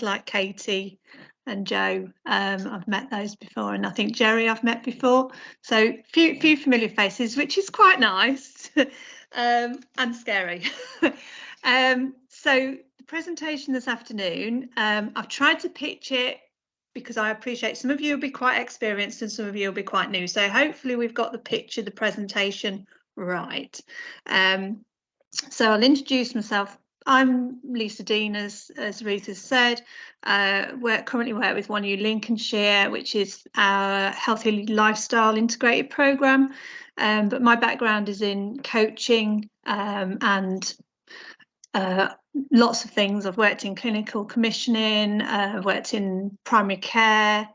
like Katie and Joe. I've met those before, and I think Jerry I've met before. So few familiar faces, which is quite nice and scary. So the presentation this afternoon, I've tried to pitch it because I appreciate some of you will be quite experienced and some of you will be quite new. So hopefully we've got the picture, the presentation right. So I'll introduce myself. I'm Lisa Dean, as Ruth has said. Currently work with One You Lincolnshire, which is our healthy lifestyle integrated programme. But my background is in coaching and lots of things. I've worked in clinical commissioning, I've worked in primary care.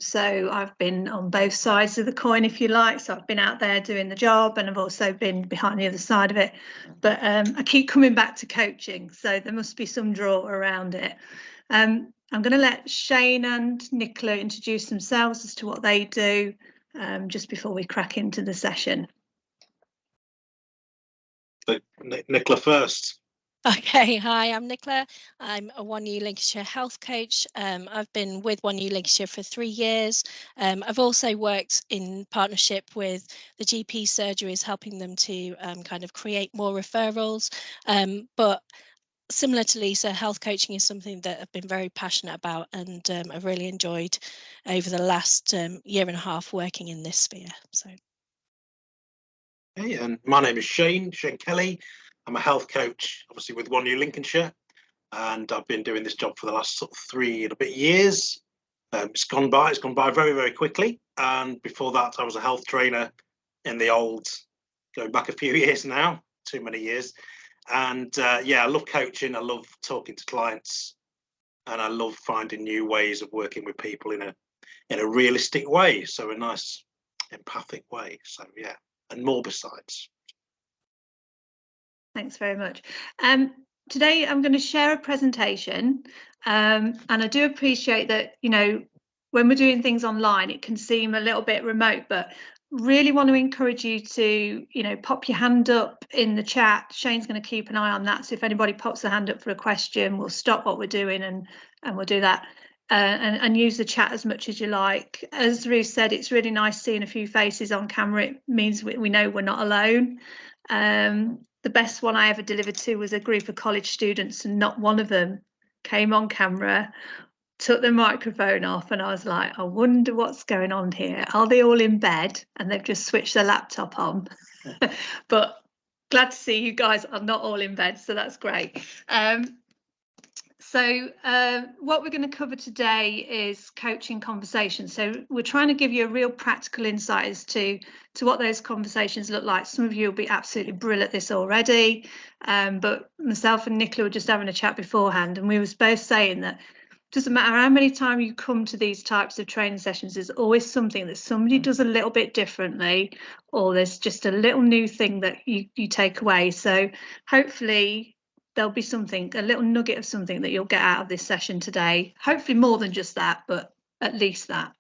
So I've been on both sides of the coin, if you like. So I've been out there doing the job, and I've also been behind the other side of it. But I keep coming back to coaching, so there must be some draw around it. I'm going to let Shane and Nicola introduce themselves as to what they do just before we crack into the session. So, Nicola first. Okay, hi, I'm Nicola. I'm a One You Lincolnshire health coach. I've been with One You Lincolnshire for 3 years. I've also worked in partnership with the GP surgeries, helping them to kind of create more referrals. But similar to Lisa, health coaching is something that I've been very passionate about, and I've really enjoyed over the last year and a half working in this sphere. So. Hey, and my name is Shane Kelly. I'm a health coach, obviously with One You Lincolnshire, and I've been doing this job for the last sort of 3 and a bit years. It's gone by very, very quickly. And before that, I was a health trainer in the old, going back a few years now, too many years. And yeah, I love coaching. I love talking to clients, and I love finding new ways of working with people in a realistic way. So a nice empathic way. So yeah, and more besides. Thanks very much. Today I'm going to share a presentation, and I do appreciate that, you know, when we're doing things online, it can seem a little bit remote, but really want to encourage you to, you know, pop your hand up in the chat. Shane's going to keep an eye on that. So if anybody pops their hand up for a question, we'll stop what we're doing and we'll do that. And use the chat as much as you like. As Ruth said, it's really nice seeing a few faces on camera. It means we know we're not alone. The best one I ever delivered to was a group of college students, and not one of them came on camera, took the microphone off, and I was like, I wonder what's going on here. Are they all in bed and they've just switched their laptop on? But glad to see you guys are not all in bed, so that's great. So what we're going to cover today is coaching conversations. So we're trying to give you a real practical insight as to what those conversations look like. Some of you will be absolutely brilliant at this already, but myself and Nicola were just having a chat beforehand, and we were both saying that it doesn't matter how many times you come to these types of training sessions, there's always something that somebody does a little bit differently, or there's just a little new thing that you take away. So hopefully there'll be something, a little nugget of something that you'll get out of this session today. Hopefully more than just that, but at least that.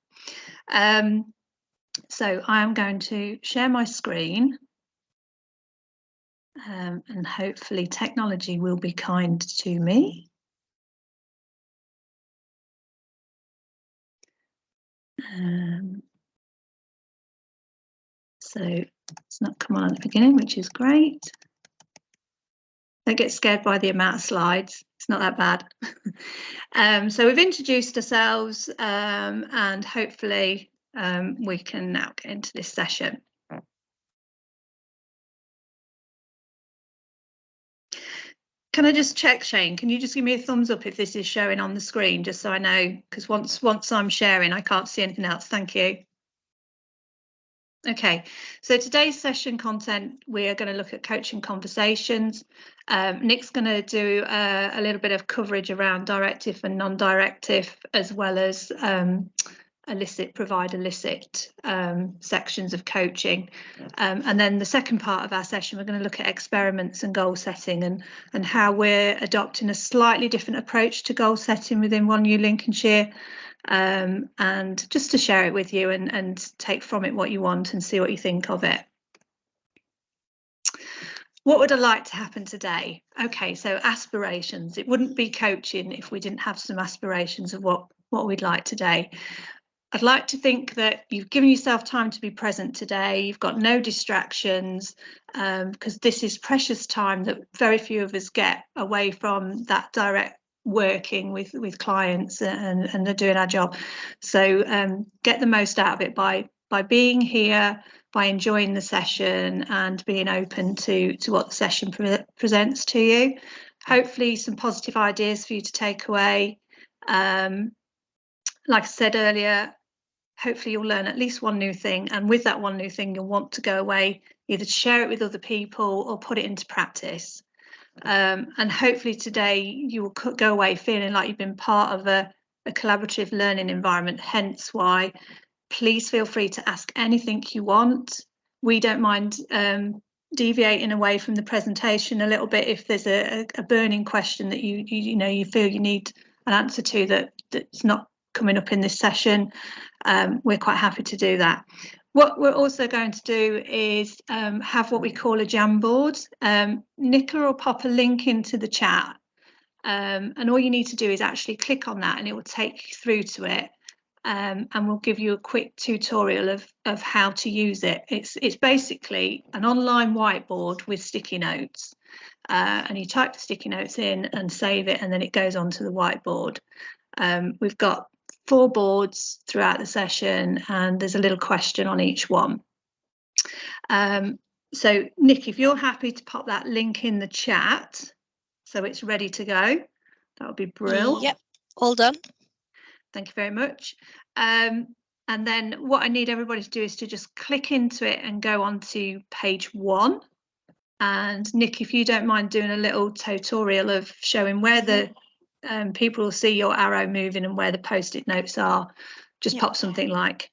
So I am going to share my screen, and hopefully technology will be kind to me. So it's not come on at the beginning, which is great. Don't get scared by the amount of slides. It's not that bad. So we've introduced ourselves, and hopefully we can now get into this session. Can I just check, Shane? Can you just give me a thumbs up if this is showing on the screen, just so I know? Because once I'm sharing, I can't see anything else. Thank you. Okay, so today's session content, we are going to look at coaching conversations. Nick's going to do a little bit of coverage around directive and non-directive, as well as provide illicit sections of coaching. And then the second part of our session, we're going to look at experiments and goal setting, and how we're adopting a slightly different approach to goal setting within One You Lincolnshire. And just to share it with you and take from it what you want and see what you think of it. what would I like to happen today? Okay, so aspirations. It wouldn't be coaching if we didn't have some aspirations of what we'd like today. I'd like to think that you've given yourself time to be present today. You've got no distractions, because this is precious time that very few of us get away from that direct working with clients and they're doing our job. So get the most out of it by being here, by enjoying the session and being open to what the session presents to you. Hopefully some positive ideas for you to take away. Like I said earlier, hopefully you'll learn at least one new thing, and with that one new thing you'll want to go away, either to share it with other people or put it into practice. And hopefully today you will go away feeling like you've been part of a collaborative learning environment, hence why please feel free to ask anything you want. We don't mind deviating away from the presentation a little bit if there's a burning question that you feel you need an answer to that's not coming up in this session. We're quite happy to do that. What we're also going to do is have what we call a Jamboard. Nicola will pop a link into the chat, and all you need to do is actually click on that and it will take you through to it. And we'll give you a quick tutorial of how to use it. It's basically an online whiteboard with sticky notes, and you type the sticky notes in and save it, and then it goes onto the whiteboard. We've got 4 boards throughout the session and there's a little question on each one. So Nick, if you're happy to pop that link in the chat so it's ready to go, that would be brilliant. Yep, all done. Thank you very much. And then what I need everybody to do is to just click into it and go on to page 1. And Nick, if you don't mind doing a little tutorial of showing where the people will see your arrow moving and where the post-it notes are, just pop something like,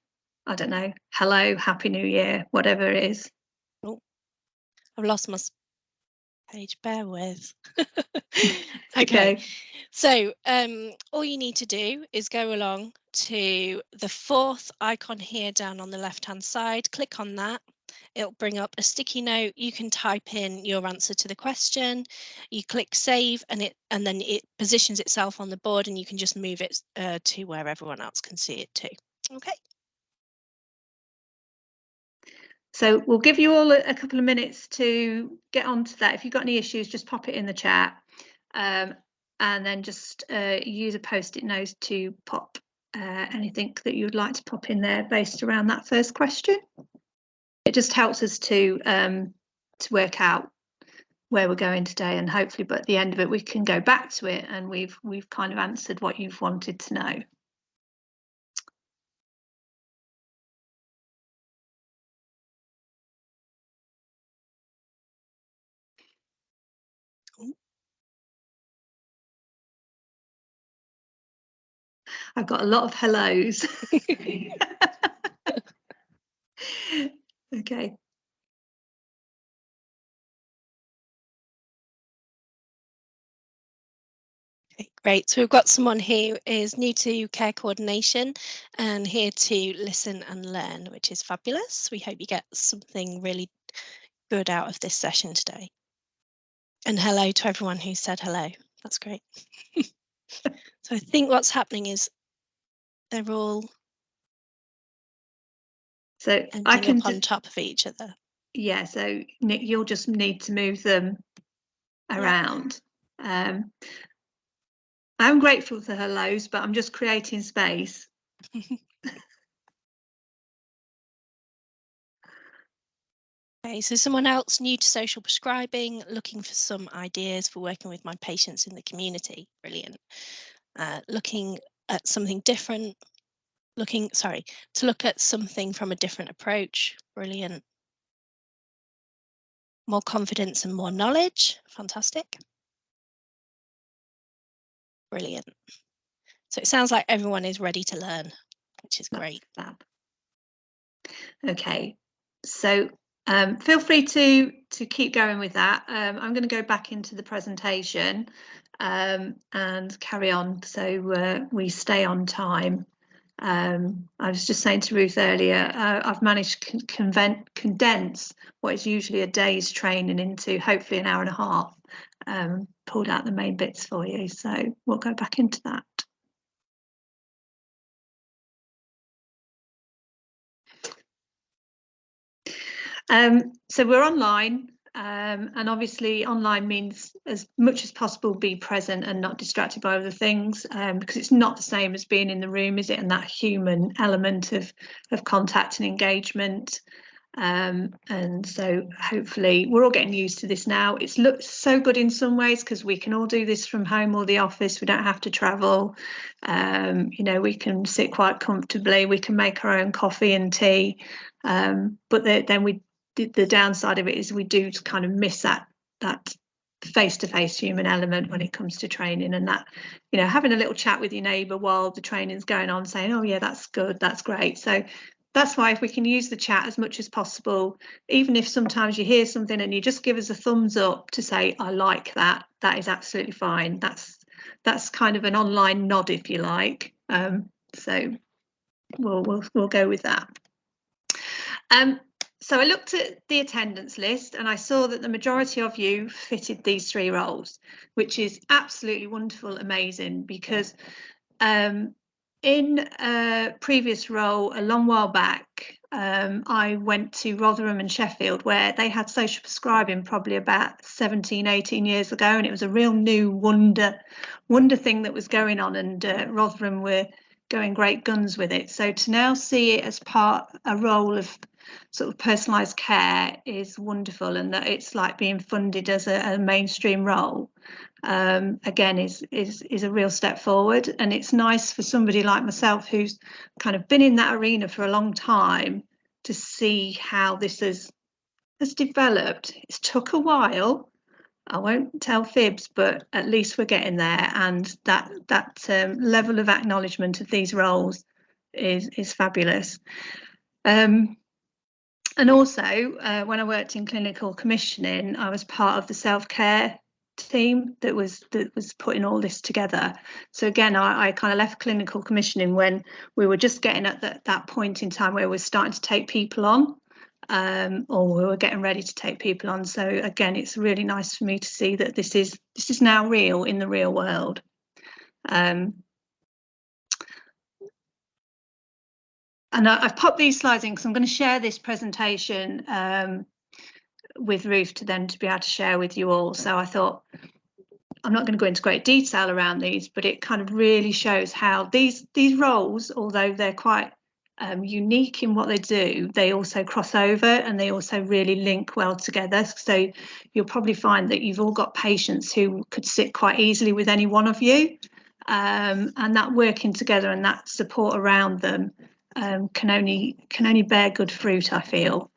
I don't know, hello, happy new year, whatever it is. Oh, I've lost my page, bear with. Okay. So all you need to do is go along to the 4th icon here down on the left hand side, click on that. It'll bring up a sticky note. You can type in your answer to the question. You click save and then it positions itself on the board and you can just move it to where everyone else can see it too. Okay. So we'll give you all a couple of minutes to get onto that. If you've got any issues, just pop it in the chat, and then just use a post-it note to pop anything that you'd like to pop in there based around that first question. It just helps us to work out where we're going today, and hopefully, but at the end of it, we can go back to it and we've kind of answered what you've wanted to know. I've got a lot of hellos. Okay. Okay, great. So we've got someone who is new to care coordination and here to listen and learn, which is fabulous. We hope you get something really good out of this session today. And hello to everyone who said hello. That's great. So I think what's happening is they're all I can up on top of each other. Yeah, so Nick, you'll just need to move them around. Yeah. I'm grateful for hellos, but I'm just creating space. Okay, so someone else new to social prescribing, looking for some ideas for working with my patients in the community. Brilliant. Looking at something different, to look at something from a different approach. Brilliant. More confidence and more knowledge. Fantastic. Brilliant. So it sounds like everyone is ready to learn, which is great. Okay, so feel free to keep going with that. I'm going to go back into the presentation and carry on so we stay on time. I was just saying to Ruth earlier, I've managed to condense what is usually a day's training into hopefully an hour and a half. Pulled out the main bits for you, so we'll go back into that. So we're online, and obviously online means as much as possible be present and not distracted by other things, because it's not the same as being in the room, is it? And that human element of contact and engagement. And so hopefully we're all getting used to this now. It looks so good in some ways because we can all do this from home or the office. We don't have to travel. You know, we can sit quite comfortably. We can make our own coffee and tea. But then the downside of it is we do kind of miss that face-to-face human element when it comes to training, and that, you know, having a little chat with your neighbour while the training's going on, saying, oh yeah, that's good, that's great. So that's why if we can use the chat as much as possible, even if sometimes you hear something and you just give us a thumbs up to say, I like that, that is absolutely fine. That's kind of an online nod, if you like. So we'll go with that. So I looked at the attendance list and I saw that the majority of you fitted these 3 roles, which is absolutely wonderful, amazing, because in a previous role a long while back, I went to Rotherham and Sheffield, where they had social prescribing probably about 17, 18 years ago, and it was a real new wonder thing that was going on, and Rotherham were going great guns with it. So to now see it as a role of sort of personalised care is wonderful, and that it's like being funded as a mainstream role, again is a real step forward. And it's nice for somebody like myself who's kind of been in that arena for a long time to see how this has developed. It's took a while, I won't tell fibs, but at least we're getting there, and that level of acknowledgement of these roles is fabulous. And also, when I worked in clinical commissioning, I was part of the self-care team that was putting all this together. So again, I kind of left clinical commissioning when we were just getting at that point in time where we're starting to take people on, or we were getting ready to take people on. So again, it's really nice for me to see that this is now real in the real world. And I've popped these slides in because I'm going to share this presentation with Ruth to be able to share with you all. So I thought, I'm not going to go into great detail around these, but it kind of really shows how these roles, although they're quite unique in what they do, they also cross over and they also really link well together. So you'll probably find that you've all got patients who could sit quite easily with any one of you, and that working together and that support around them can only bear good fruit, I feel.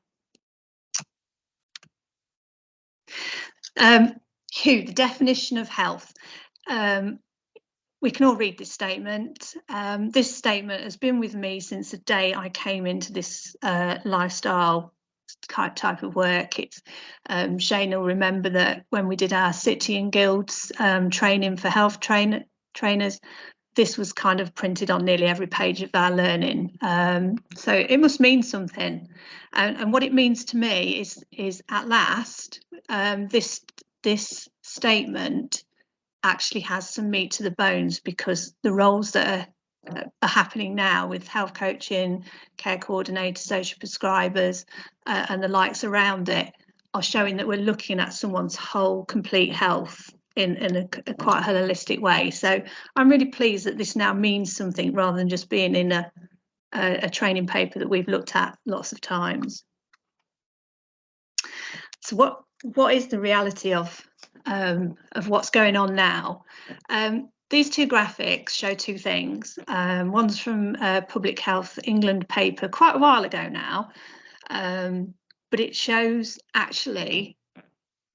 The definition of health. We can all read this statement. This statement has been with me since the day I came into this lifestyle type of work. It's Shane will remember that when we did our City and Guilds training for health trainers, this was kind of printed on nearly every page of our learning. So it must mean something. And what it means to me is at last, this statement actually has some meat to the bones, because the roles that are happening now with health coaching, care coordinators, social prescribers, and the likes around it are showing that we're looking at someone's whole complete health in a quite holistic way. So I'm really pleased that this now means something rather than just being in a training paper that we've looked at lots of times. So what is the reality of what's going on now? These 2 graphics show 2 things. One's from a Public Health England paper quite a while ago now, but it shows actually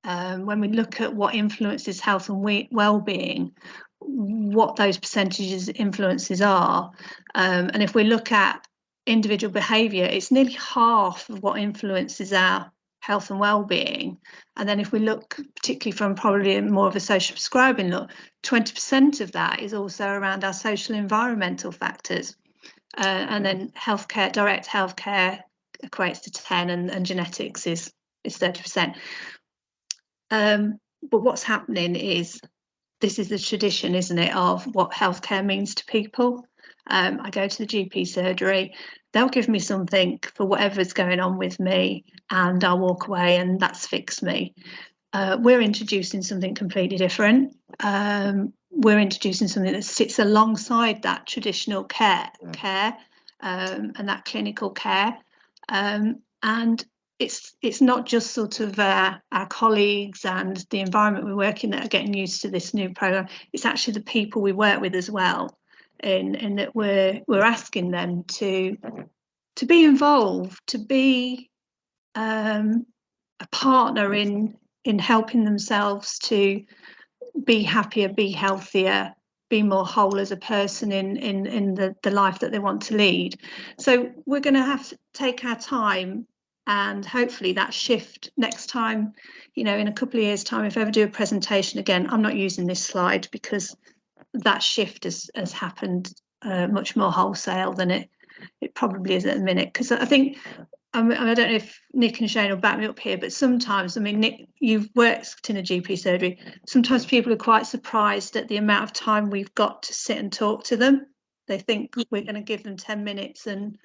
when we look at what influences health and well-being, what those percentages influences are. And if we look at individual behaviour, it's nearly half of what influences our health and well-being. And then if we look particularly from probably more of a social prescribing look, 20% of that is also around our social environmental factors. and then healthcare, direct healthcare equates to 10, and genetics is 30%. But what's happening is, this is the tradition, isn't it, of what healthcare means to people. I go to the GP surgery, they'll give me something for whatever's going on with me, and I'll walk away and that's fixed me. We're introducing something completely different. We're introducing something that sits alongside that traditional care and that clinical care. And it's not just sort of our colleagues and the environment we work in that are getting used to this new program. It's actually the people we work with as well, in that we're asking them to be involved, to be a partner in helping themselves to be happier, be healthier, be more whole as a person in the life that they want to lead. So we're going to have to take our time, and hopefully that shift next time, in a couple of years' time, if I ever do a presentation again, I'm not using this slide, because that shift has happened much more wholesale than it probably is at the minute. Because I think, I don't know if Nick and Shane will back me up here, but sometimes, Nick, you've worked in a GP surgery, sometimes people are quite surprised at the amount of time we've got to sit and talk to them. They think we're going to give them 10 minutes and...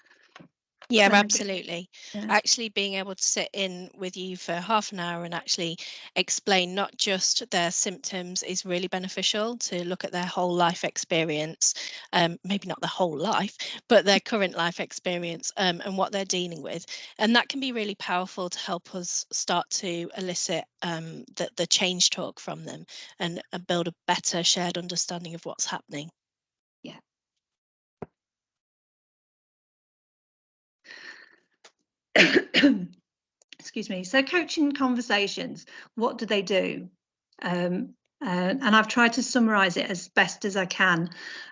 Yeah, absolutely. Yeah. Actually being able to sit in with you for half an hour and actually explain not just their symptoms is really beneficial, to look at their whole life experience, maybe not the whole life, but their current life experience, and what they're dealing with. And that can be really powerful to help us start to elicit the change talk from them, and build a better shared understanding of what's happening. Yeah. Excuse me. So coaching conversations, what do they do? And I've tried to summarize it as best as I can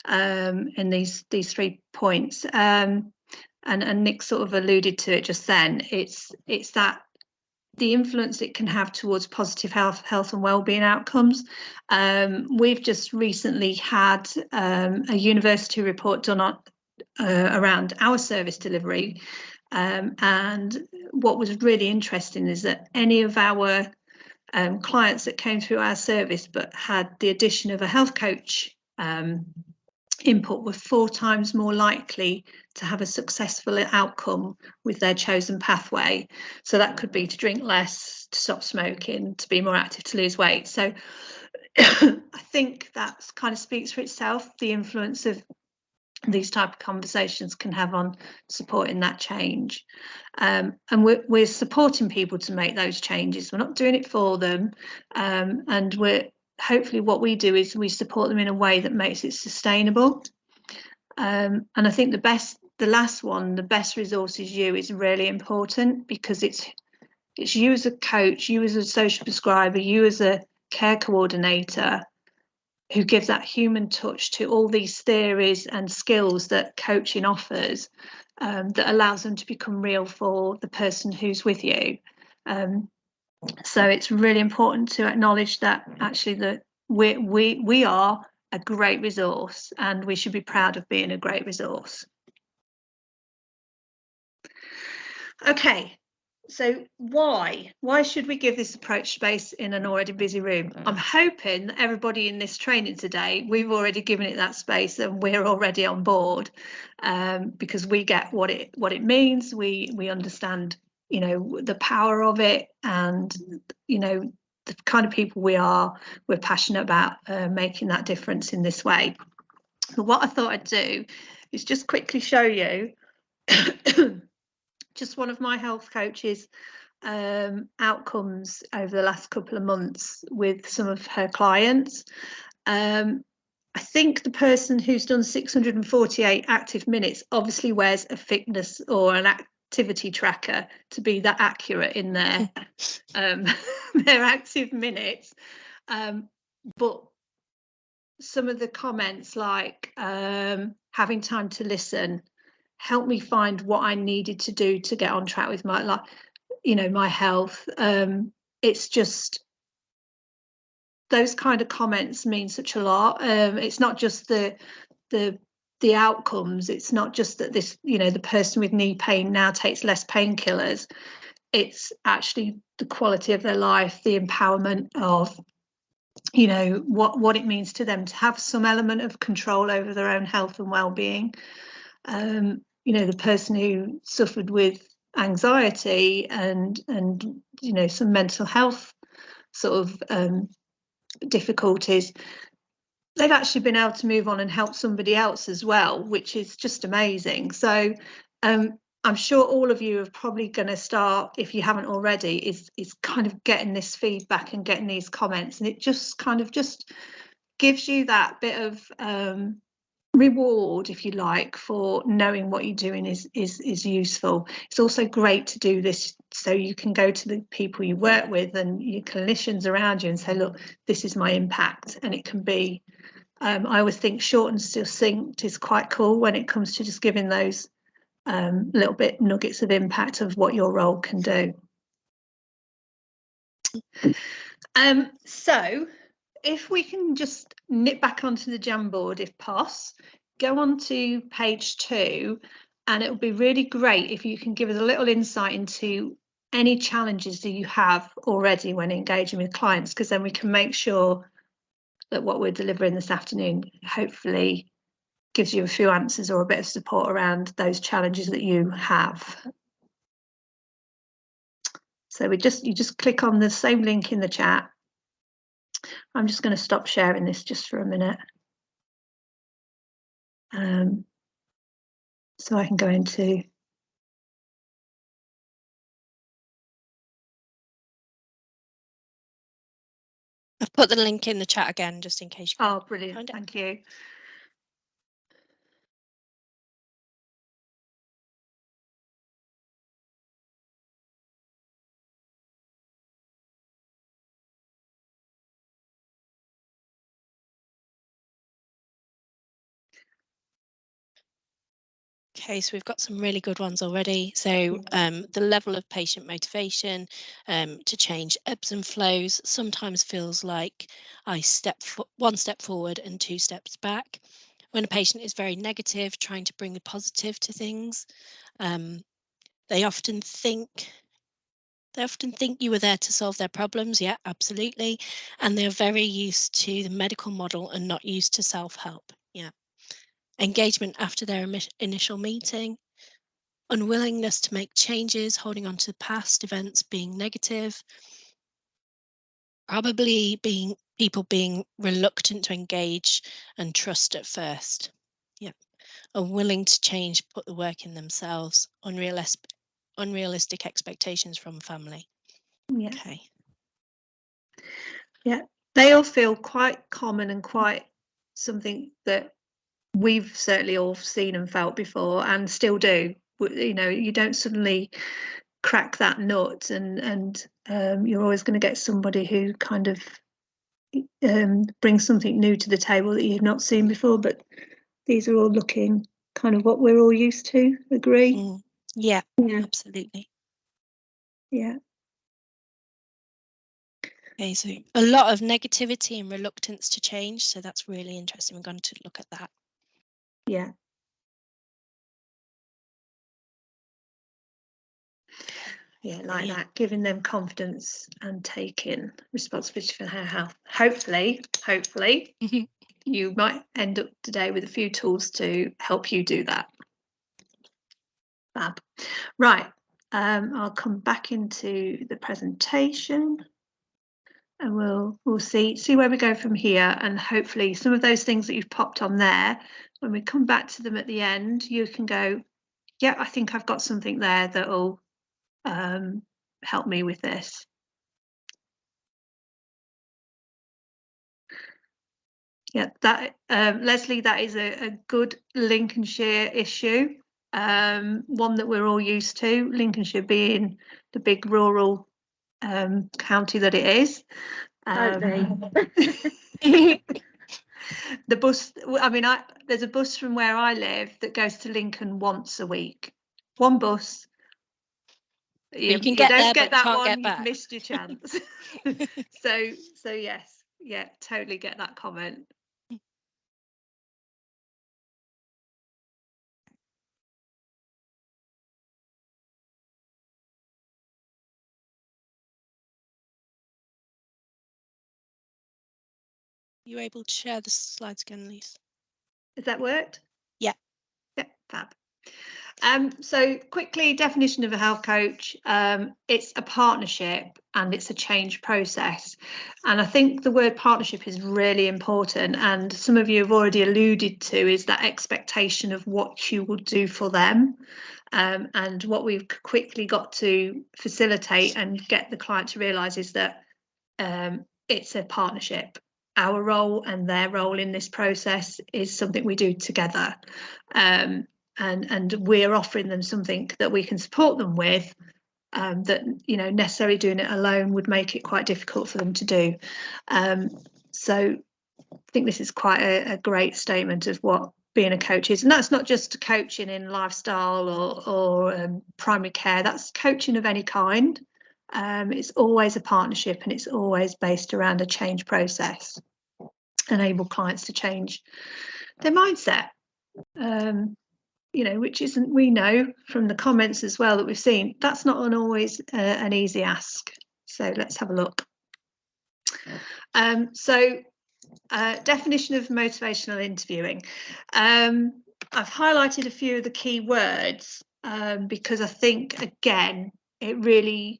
in these 3 points. And Nick sort of alluded to it just then. It's that the influence it can have towards positive health and well-being outcomes. We've just recently had a university report done on around our service delivery. And what was really interesting is that any of our clients that came through our service but had the addition of a health coach input were 4 times more likely to have a successful outcome with their chosen pathway. So that could be to drink less, to stop smoking, to be more active, to lose weight. So I think that kind of speaks for itself, the influence of these type of conversations can have on supporting that change. And we're supporting people to make those changes. We're not doing it for them. And hopefully what we do is we support them in a way that makes it sustainable. And I think the last one, the best resource is you, is really important, because it's you as a coach, you as a social prescriber, you as a care coordinator, who gives that human touch to all these theories and skills that coaching offers, that allows them to become real for the person who's with you. So it's really important to acknowledge that actually we are a great resource, and we should be proud of being a great resource. Okay. So why should we give this approach space in an already busy room? I'm hoping that everybody in this training today, we've already given it that space and we're already on board, because we get what it means. We understand, the power of it, and the kind of people we are. We're passionate about making that difference in this way. But what I thought I'd do is just quickly show you just one of my health coaches outcomes over the last couple of months with some of her clients. I think the person who's done 648 active minutes obviously wears a fitness or an activity tracker to be that accurate in their their active minutes. But some of the comments, like having time to listen, help me find what I needed to do to get on track with my life, my health. It's just, those kind of comments mean such a lot. It's not just the the outcomes. It's not just that this, the person with knee pain now takes less painkillers. It's actually the quality of their life, the empowerment of, what it means to them to have some element of control over their own health and well-being. The person who suffered with anxiety and some mental health sort of difficulties, they've actually been able to move on and help somebody else as well, which is just amazing. So I'm sure all of you are probably going to start, if you haven't already, is kind of getting this feedback and getting these comments, and it just kind of just gives you that bit of reward, if you like, for knowing what you're doing is useful. It's also great to do this so you can go to the people you work with and your clinicians around you and say, look, this is my impact. And it can be, I always think short and succinct is quite cool when it comes to just giving those little bit nuggets of impact of what your role can do. So if we can just nip back onto the Jamboard, if possible, go on to page 2, and it would be really great if you can give us a little insight into any challenges that you have already when engaging with clients, because then we can make sure that what we're delivering this afternoon hopefully gives you a few answers or a bit of support around those challenges that you have. So you just click on the same link in the chat. I'm just going to stop sharing this just for a minute. So I can go into. I've put the link in the chat again, just in case you can't. Oh, brilliant. Thank you. Okay, so we've got some really good ones already. So the level of patient motivation to change ebbs and flows sometimes feels like I one step forward and 2 steps back. When a patient is very negative, trying to bring the positive to things, they often think you were there to solve their problems. Yeah, absolutely. And they're very used to the medical model and not used to self-help. Yeah. Engagement after their initial meeting, unwillingness to make changes, holding on to past events, being negative, probably people being reluctant to engage and trust at first. Yeah. Unwilling to change, put the work in themselves, unrealistic expectations from family. Yeah. Okay. Yeah, they all feel quite common and quite something that we've certainly all seen and felt before and still do. You don't suddenly crack that nut and you're always going to get somebody who kind of brings something new to the table that you've not seen before, but these are all looking kind of what we're all used to. Agree? Yeah, absolutely. Yeah. Okay, so a lot of negativity and reluctance to change, so that's really interesting. We're going to look at that. Yeah. Yeah, like that, giving them confidence and taking responsibility for their health. Hopefully, you might end up today with a few tools to help you do that. Fab. Right, I'll come back into the presentation and we'll see where we go from here, and hopefully some of those things that you've popped on there, when we come back to them at the end, you can go, yeah, I think I've got something there that'll help me with this. Yeah, that Leslie, that is a good Lincolnshire issue, one that we're all used to, Lincolnshire being the big rural county that it is. The bus, I mean, there's a bus from where I live that goes to Lincoln once a week. One bus. You can you get don't there, get but that can't one, get you've back. missed your chance. So yes, yeah, totally get that comment. You able to share the slides again, Lise? Has that worked? Yeah. Yeah, fab. So quickly, definition of a health coach. It's a partnership and it's a change process. And I think the word partnership is really important. And some of you have already alluded to is that expectation of what you will do for them. And what we've quickly got to facilitate and get the client to realise is that it's a partnership. Our role and their role in this process is something we do together. And we're offering them something that we can support them with, that, you know, necessarily doing it alone would make it quite difficult for them to do. So I think this is quite a great statement of what being a coach is. And that's not just coaching in lifestyle or primary care, that's coaching of any kind. It's always a partnership and it's always based around a change process, enable clients to change their mindset. You know, which isn't, we know from the comments as well that we've seen, that's not always an easy ask. So let's have a look. Definition of motivational interviewing. I've highlighted a few of the key words because I think, again, it really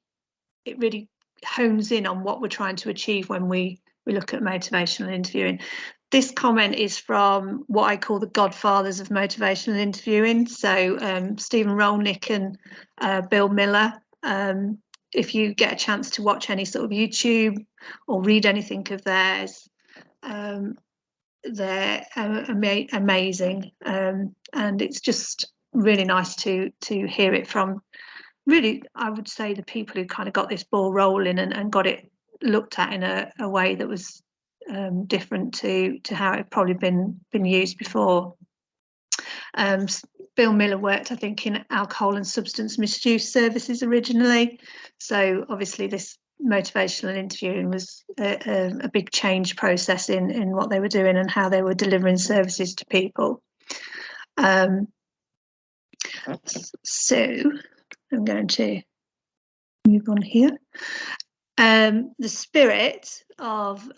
hones in on what we're trying to achieve when we look at motivational interviewing. This comment is from what I call the godfathers of motivational interviewing. So Stephen Rolnick and Bill Miller. If you get a chance to watch any sort of YouTube or read anything of theirs, they're amazing. And it's just really nice to hear it from, really, I would say, the people who kind of got this ball rolling and got it looked at in a way that was different to how it had probably been used before. Bill Miller worked, I think, in alcohol and substance misuse services originally. So obviously this motivational interviewing was a big change process in what they were doing and how they were delivering services to people. So I'm going to move on here. The spirit of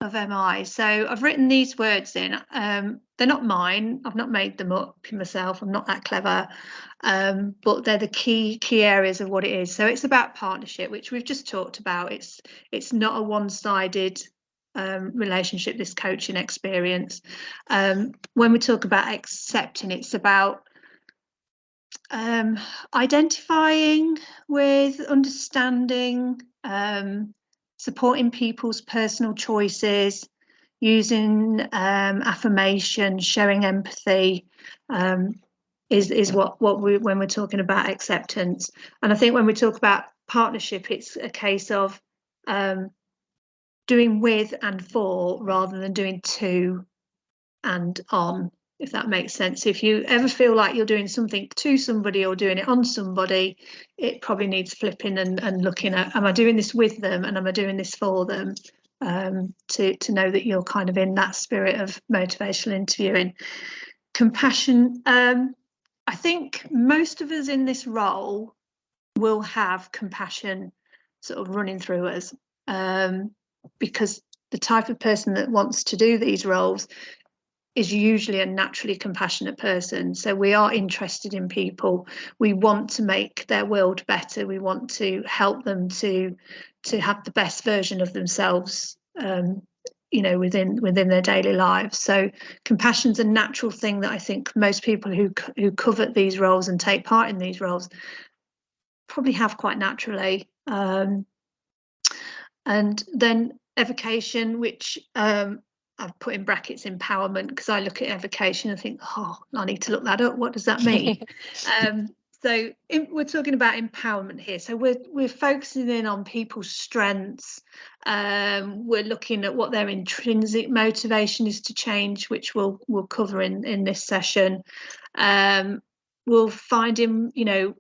MI. So I've written these words in. They're not mine. I've not made them up myself. I'm not that clever. But they're the key areas of what it is. So it's about partnership, which we've just talked about. It's not a one-sided relationship, this coaching experience. When we talk about accepting, it's about identifying with, understanding, supporting people's personal choices, using affirmation, showing empathy, is what we, when we're talking about acceptance. And I think when we talk about partnership, it's a case of doing with and for rather than doing to and on, if that makes sense. If you ever feel like you're doing something to somebody or doing it on somebody, it probably needs flipping and looking at, am I doing this with them and am I doing this for them? To know that you're kind of in that spirit of motivational interviewing. Compassion. I think most of us in this role will have compassion sort of running through us, because the type of person that wants to do these roles is usually a naturally compassionate person. So we are interested in people. We want to make their world better. We want to help them to have the best version of themselves, you know, within their daily lives. So compassion's a natural thing that I think most people who covet these roles and take part in these roles probably have quite naturally. And then evocation, which I've put in brackets empowerment, because I look at evocation and think, oh, I need to look that up. What does that mean? So we're talking about empowerment here. So we're focusing in on people's strengths. We're looking at what their intrinsic motivation is to change, which we'll cover in this session. We'll find in, you know,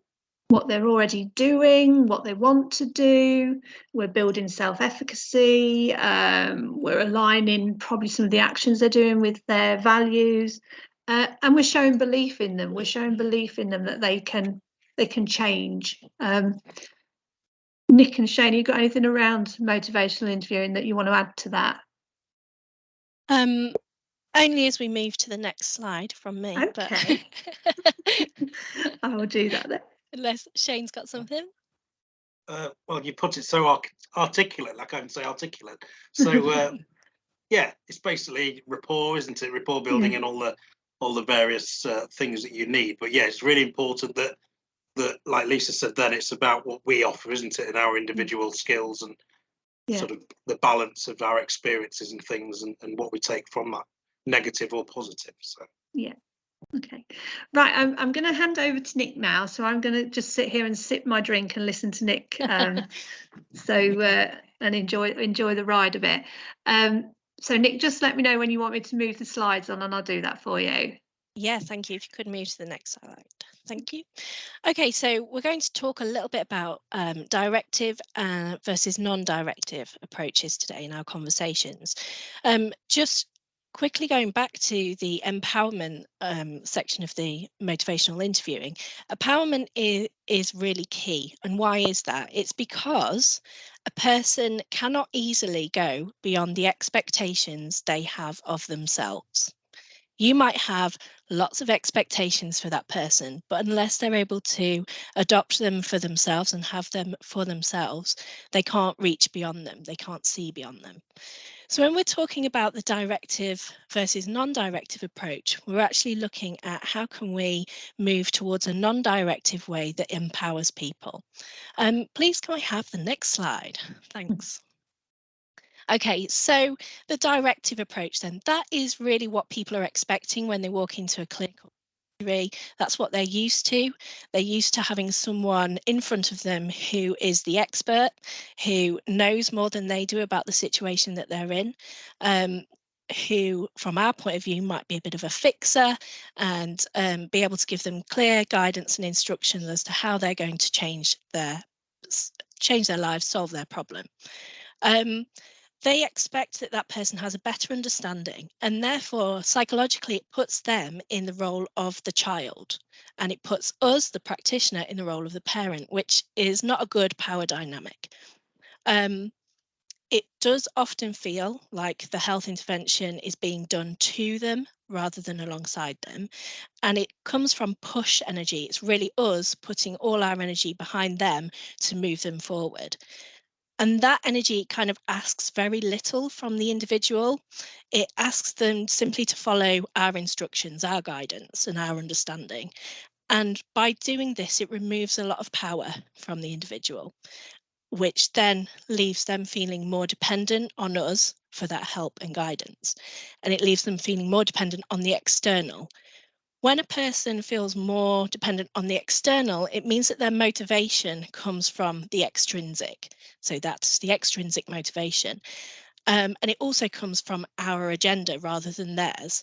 what they're already doing, what they want to do. We're building self-efficacy. We're aligning probably some of the actions they're doing with their values, and we're showing belief in them. We're showing belief in them that they can change. Nick and Shane, you got anything around motivational interviewing that you want to add to that? Only as we move to the next slide from me. Okay. But I will do that then. unless Shane's got something. Well, you put it so articulate, like I can say articulate. So yeah, it's basically rapport, isn't it? Rapport building and all the various things that you need. But yeah, it's really important that like Lisa said, then it's about what we offer, isn't it, and our individual skills and sort of the balance of our experiences and things, and what we take from that, negative or positive. So yeah. Okay, right. I'm going to hand over to Nick now, so I'm going to just sit here and sip my drink and listen to Nick. And enjoy the ride a bit. So Nick, just let me know when you want me to move the slides on, and I'll do that for you. Yeah, thank you. If you could move to the next slide. Thank you. Okay, so we're going to talk a little bit about directive versus non-directive approaches today in our conversations. Just quickly going back to the empowerment section of the motivational interviewing, empowerment is really key. And why is that? It's because a person cannot easily go beyond the expectations they have of themselves. You might have lots of expectations for that person, but unless they're able to adopt them for themselves and have them for themselves, they can't reach beyond them. They can't see beyond them. So when we're talking about the directive versus non-directive approach, we're actually looking at how can we move towards a non-directive way that empowers people. Please can I have the next slide? Thanks. Okay, so the directive approach then, that is really what people are expecting when they walk into a clinical surgery. That's what they're used to. They're used to having someone in front of them who is the expert, who knows more than they do about the situation that they're in, who, from our point of view, might be a bit of a fixer and be able to give them clear guidance and instructions as to how they're going to change their lives, solve their problem. They expect that that person has a better understanding, and therefore psychologically it puts them in the role of the child, and it puts us, the practitioner, in the role of the parent, which is not a good power dynamic. It does often feel like the health intervention is being done to them rather than alongside them, and it comes from push energy. It's really us putting all our energy behind them to move them forward. And that energy kind of asks very little from the individual. It asks them simply to follow our instructions, our guidance, and our understanding. And by doing this, it removes a lot of power from the individual, which then leaves them feeling more dependent on us for that help and guidance. And it leaves them feeling more dependent on the external. When a person feels more dependent on the external, it means that their motivation comes from the extrinsic. So that's the extrinsic motivation. And it also comes from our agenda rather than theirs,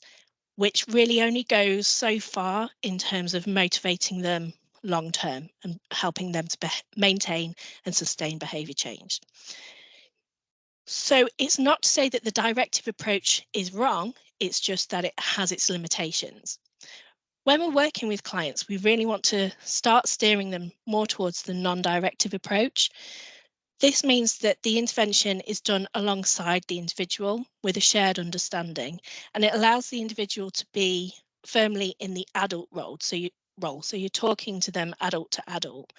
which really only goes so far in terms of motivating them long term and helping them to maintain and sustain behaviour change. So it's not to say that the directive approach is wrong, it's just that it has its limitations. When we're working with clients, we really want to start steering them more towards the non-directive approach. This means that the intervention is done alongside the individual with a shared understanding, and it allows the individual to be firmly in the adult role. So you're talking to them adult to adult.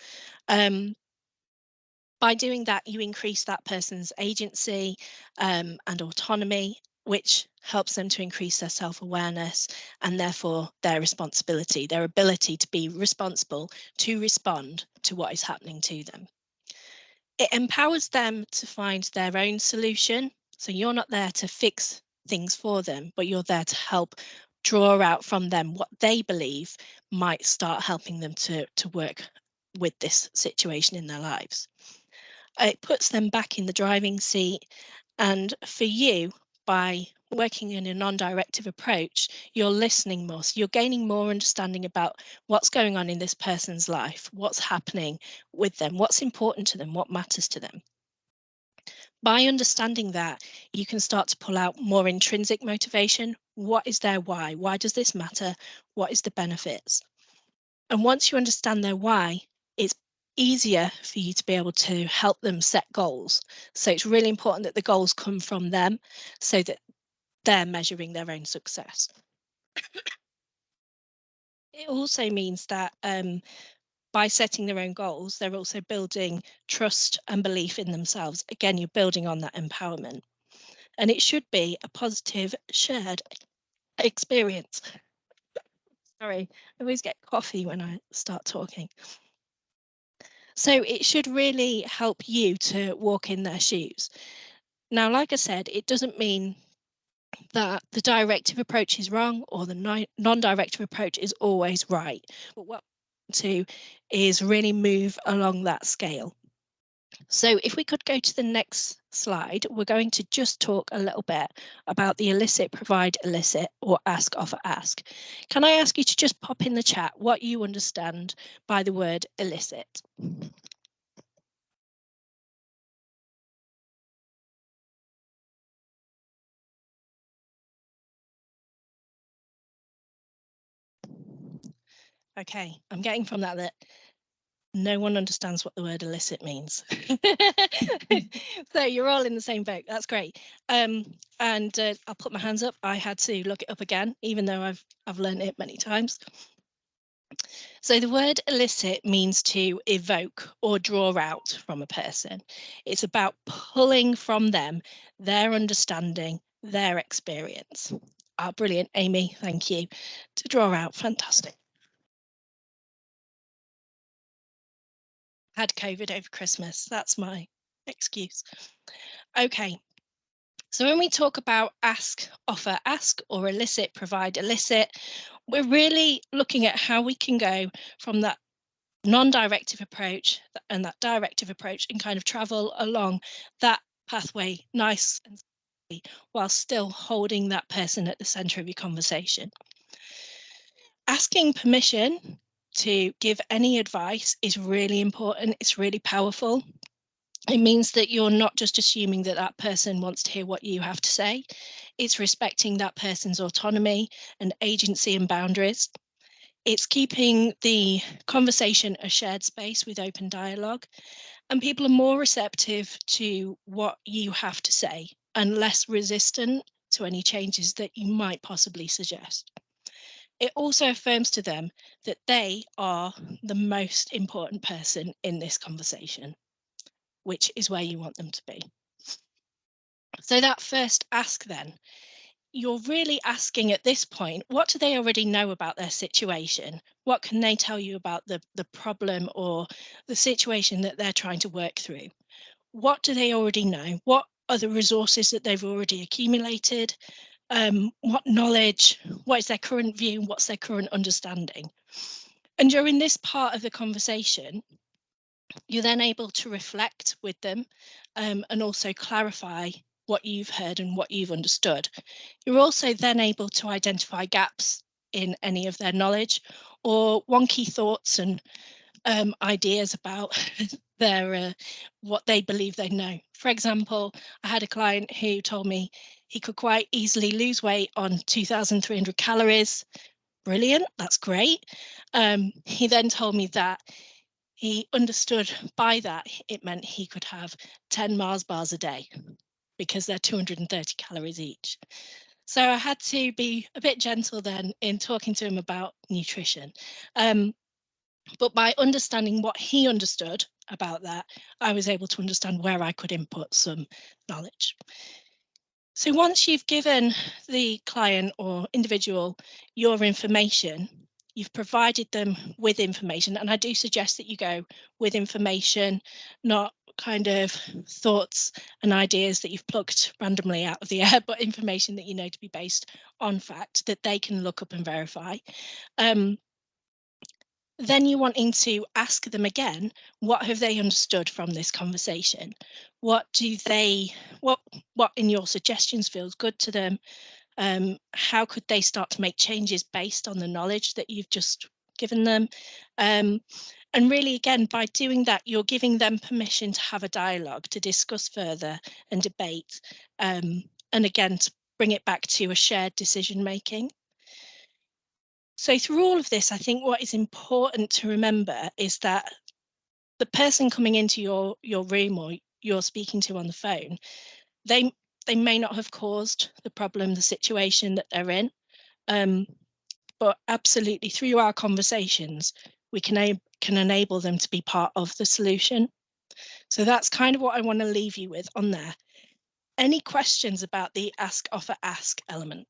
By doing that, you increase that person's agency and autonomy, which helps them to increase their self-awareness and therefore their responsibility, their ability to be responsible to respond to what is happening to them. It empowers them to find their own solution. So you're not there to fix things for them, but you're there to help draw out from them what they believe might start helping them to work with this situation in their lives. It puts them back in the driving seat. And for you, by working in a non-directive approach, you're listening more. So you're gaining more understanding about what's going on in this person's life, what's happening with them, what's important to them, what matters to them. By understanding that, you can start to pull out more intrinsic motivation. What is their why? Why does this matter? What is the benefits? And once you understand their why, it's easier for you to be able to help them set goals. So it's really important that the goals come from them so that they're measuring their own success. It also means that by setting their own goals, they're also building trust and belief in themselves. Again, you're building on that empowerment. And it should be a positive shared experience. Sorry, I always get coffee when I start talking. So it should really help you to walk in their shoes. Now, like I said, it doesn't mean that the directive approach is wrong or the non-directive approach is always right. But what we want to is really move along that scale. So if we could go to the next slide, we're going to just talk a little bit about the elicit, provide, elicit, or ask, offer, ask. Can I ask you to just pop in the chat what you understand by the word elicit? Okay, I'm getting from that no one understands what the word elicit means. So you're all in the same boat. That's great. And I'll put my hands up. I had to look it up again, even though I've learned it many times. So the word elicit means to evoke or draw out from a person. It's about pulling from them their understanding, their experience. Ah, brilliant, Amy. Thank you. To draw out, fantastic. Had COVID over Christmas. That's my excuse. Okay. So when we talk about ask, offer, ask, or elicit, provide, elicit, we're really looking at how we can go from that non-directive approach and that directive approach and kind of travel along that pathway nice and slowly while still holding that person at the center of your conversation. Asking permission to give any advice is really important. It's really powerful. It means that you're not just assuming that that person wants to hear what you have to say. It's respecting that person's autonomy and agency and boundaries. It's keeping the conversation a shared space with open dialogue, and people are more receptive to what you have to say and less resistant to any changes that you might possibly suggest. It also affirms to them that they are the most important person in this conversation, which is where you want them to be. So that first ask then, you're really asking at this point, what do they already know about their situation? What can they tell you about the problem or the situation that they're trying to work through? What do they already know? What are the resources that they've already accumulated? What knowledge? What is their current view? What's their current understanding? And during this part of the conversation, you're then able to reflect with them and also clarify what you've heard and what you've understood. You're also then able to identify gaps in any of their knowledge or wonky thoughts and ideas about their what they believe they know. For example, I had a client who told me he could quite easily lose weight on 2,300 calories. Brilliant, that's great. He then told me that he understood by that it meant he could have 10 Mars bars a day because they're 230 calories each. So I had to be a bit gentle then in talking to him about nutrition. But by understanding what he understood about that, I was able to understand where I could input some knowledge. So once you've given the client or individual your information, you've provided them with information, and I do suggest that you go with information, not kind of thoughts and ideas that you've plucked randomly out of the air, but information that you know to be based on fact that they can look up and verify. Then you're wanting to ask them again, what have they understood from this conversation? What do they, what in your suggestions feels good to them? How could they start to make changes based on the knowledge that you've just given them? And really, again, by doing that, you're giving them permission to have a dialogue, to discuss further and debate. And again, to bring it back to a shared decision making. So through all of this, I think what is important to remember is that the person coming into your room or you're speaking to on the phone, they may not have caused the problem, the situation that they're in, but absolutely through our conversations we can enable them to be part of the solution. So that's kind of what I want to leave you with on there. Any questions about the ask, offer, ask element?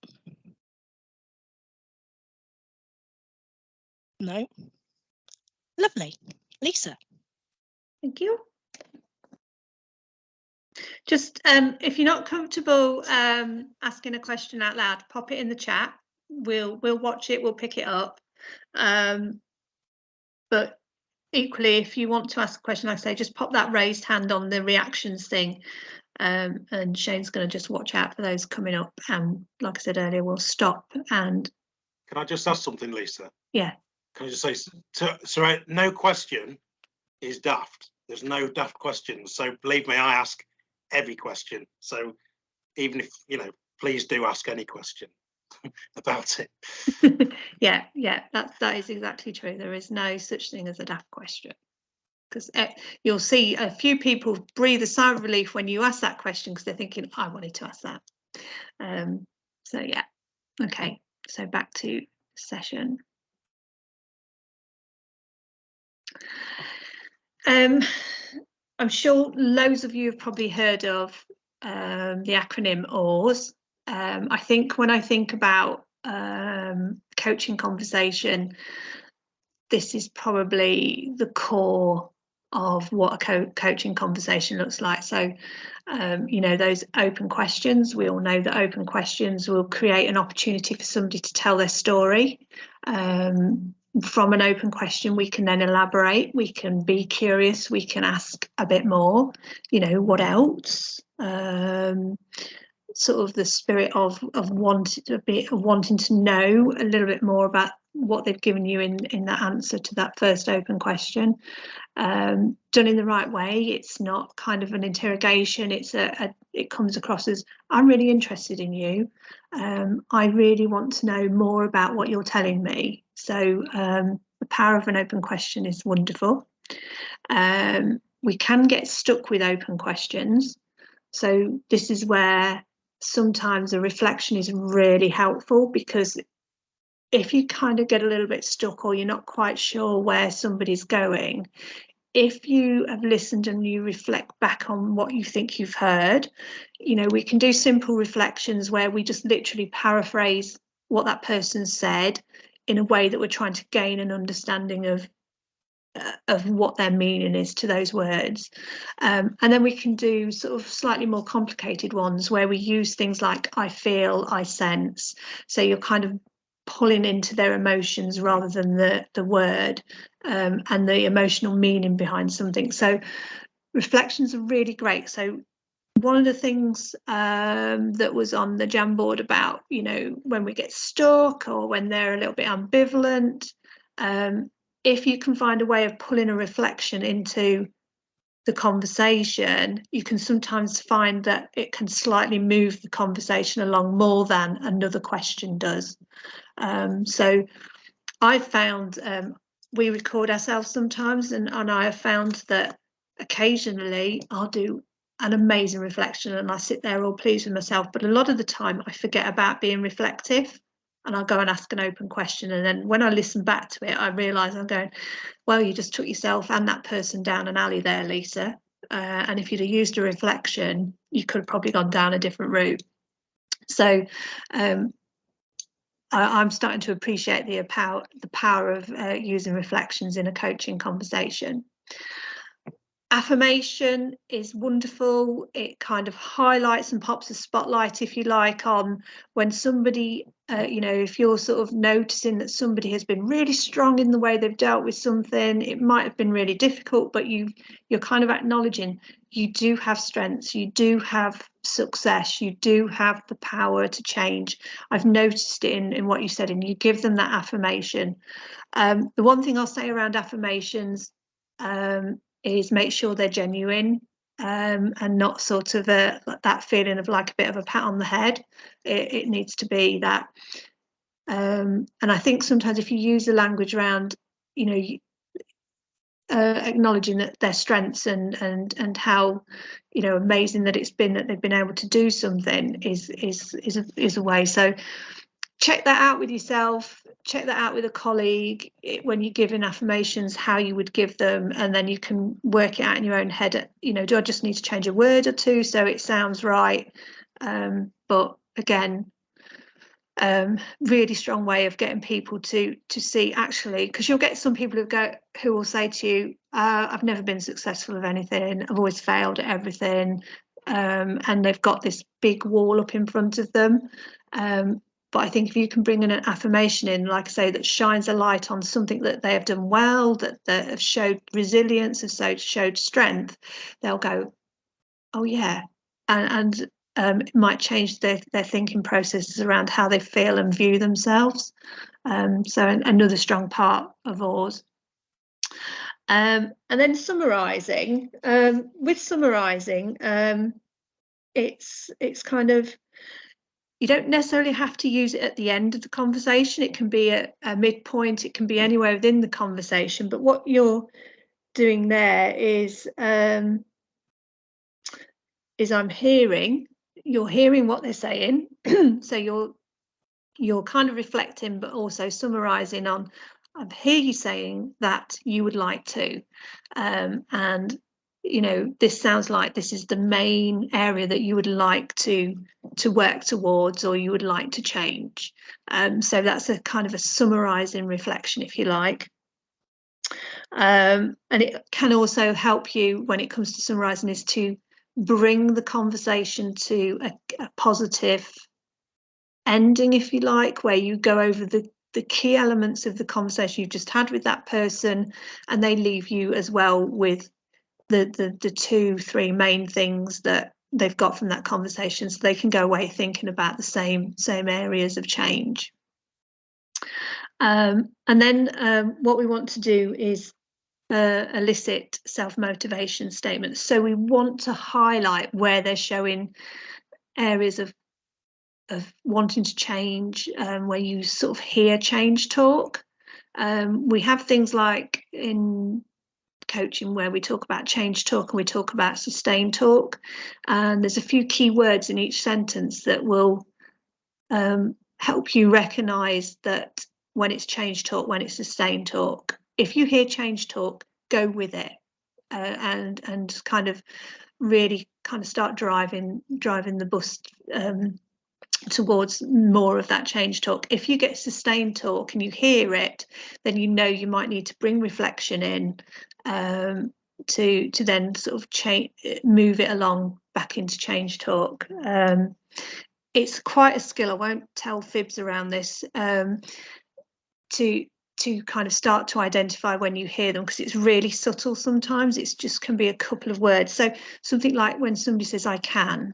No? Lovely. Lisa. Thank you. Just if you're not comfortable asking a question out loud, pop it in the chat. We'll watch it, we'll pick it up. But equally, if you want to ask a question, like I say, just pop that raised hand on the reactions thing. And Shane's going to just watch out for those coming up. And like I said earlier, we'll stop. And can I just ask something, Lisa? Yeah. Can I just say, so no question is daft. There's no daft questions. So believe me, I ask every question. So even if, please do ask any question about it. Yeah, that is exactly true. There is no such thing as a daft question. Because you'll see a few people breathe a sigh of relief when you ask that question because they're thinking, I wanted to ask that. So yeah, okay, so back to session. I'm sure loads of you have probably heard of the acronym OARS. I think when I think about coaching conversation, this is probably the core of what a coaching conversation looks like. So, those open questions, we all know that open questions will create an opportunity for somebody to tell their story. From an open question, we can then elaborate, we can be curious, we can ask a bit more, what else? Sort of the spirit of wanting to know a little bit more about what they've given you in that answer to that first open question. Done in the right way, it's not kind of an interrogation, it comes across as, I'm really interested in you, I really want to know more about what you're telling me. So the power of an open question is wonderful. We can get stuck with open questions, so this is where sometimes a reflection is really helpful, because if you kind of get a little bit stuck or you're not quite sure where somebody's going, if you have listened and you reflect back on what you think you've heard, we can do simple reflections where we just literally paraphrase what that person said in a way that we're trying to gain an understanding of what their meaning is to those words. And then we can do sort of slightly more complicated ones where we use things like I feel, I sense. So you're kind of pulling into their emotions rather than the word, and the emotional meaning behind something. So reflections are really great. So one of the things that was on the Jamboard about, when we get stuck or when they're a little bit ambivalent, if you can find a way of pulling a reflection into the conversation, you can sometimes find that it can slightly move the conversation along more than another question does. So I've found, we record ourselves sometimes, and I have found that occasionally I'll do an amazing reflection and I sit there all pleased with myself, but a lot of the time I forget about being reflective and I'll go and ask an open question, and then when I listen back to it I realise I'm going, well, you just took yourself and that person down an alley there, Lisa, and if you'd have used a reflection you could have probably gone down a different route. So I'm starting to appreciate the power of using reflections in a coaching conversation. Affirmation is wonderful. It kind of highlights and pops a spotlight, if you like, on when somebody, if you're sort of noticing that somebody has been really strong in the way they've dealt with something, it might have been really difficult, but you're kind of acknowledging you do have strengths, you do have success, you do have the power to change. I've noticed it in what you said, and you give them that affirmation. The one thing I'll say around affirmations is make sure they're genuine, and not sort of that feeling of like a bit of a pat on the head. It needs to be that. And I think sometimes if you use the language around, acknowledging that their strengths and how, you know, amazing that it's been that they've been able to do something is a way. So check that out with yourself, check that out with a colleague when you're giving affirmations, how you would give them, and then you can work it out in your own head. You know, do I just need to change a word or two so it sounds right? But again, really strong way of getting people to see, actually, because you'll get some people who will say to you, I've never been successful at anything, I've always failed at everything, and they've got this big wall up in front of them. But I think if you can bring in an affirmation in, like I say, that shines a light on something that they have done well, that have showed resilience, have showed strength, they'll go, oh yeah, and it might change their thinking processes around how they feel and view themselves. So another strong part of ours. And then summarising. With summarising, it's kind of, you don't necessarily have to use it at the end of the conversation. It can be a midpoint. It can be anywhere within the conversation. But what you're doing there is you're hearing what they're saying. So you're kind of reflecting, but also summarising on, I hear you saying that you would like to, and you know, this sounds like this is the main area that you would like to work towards, or you would like to change. So that's a kind of a summarising reflection, if you like. And it can also help you when it comes to summarising, is to bring the conversation to a positive ending, if you like, where you go over the key elements of the conversation you've just had with that person, and they leave you as well with the 2-3 main things that they've got from that conversation, so they can go away thinking about the same areas of change. And then what we want to do is elicit self-motivation statements. So we want to highlight where they're showing areas of wanting to change, where you sort of hear change talk. We have things like in coaching where we talk about change talk and we talk about sustained talk, and there's a few key words in each sentence that will help you recognize that when it's change talk, when it's sustained talk. If you hear change talk, go with it, and kind of really kind of start driving the bus towards more of that change talk. If you get sustained talk and you hear it, then you know you might need to bring reflection in, to then sort of move it along back into change talk. It's quite a skill, I won't tell fibs around this, to kind of start to identify when you hear them, because it's really subtle sometimes. It's just can be a couple of words. So something like when somebody says I can,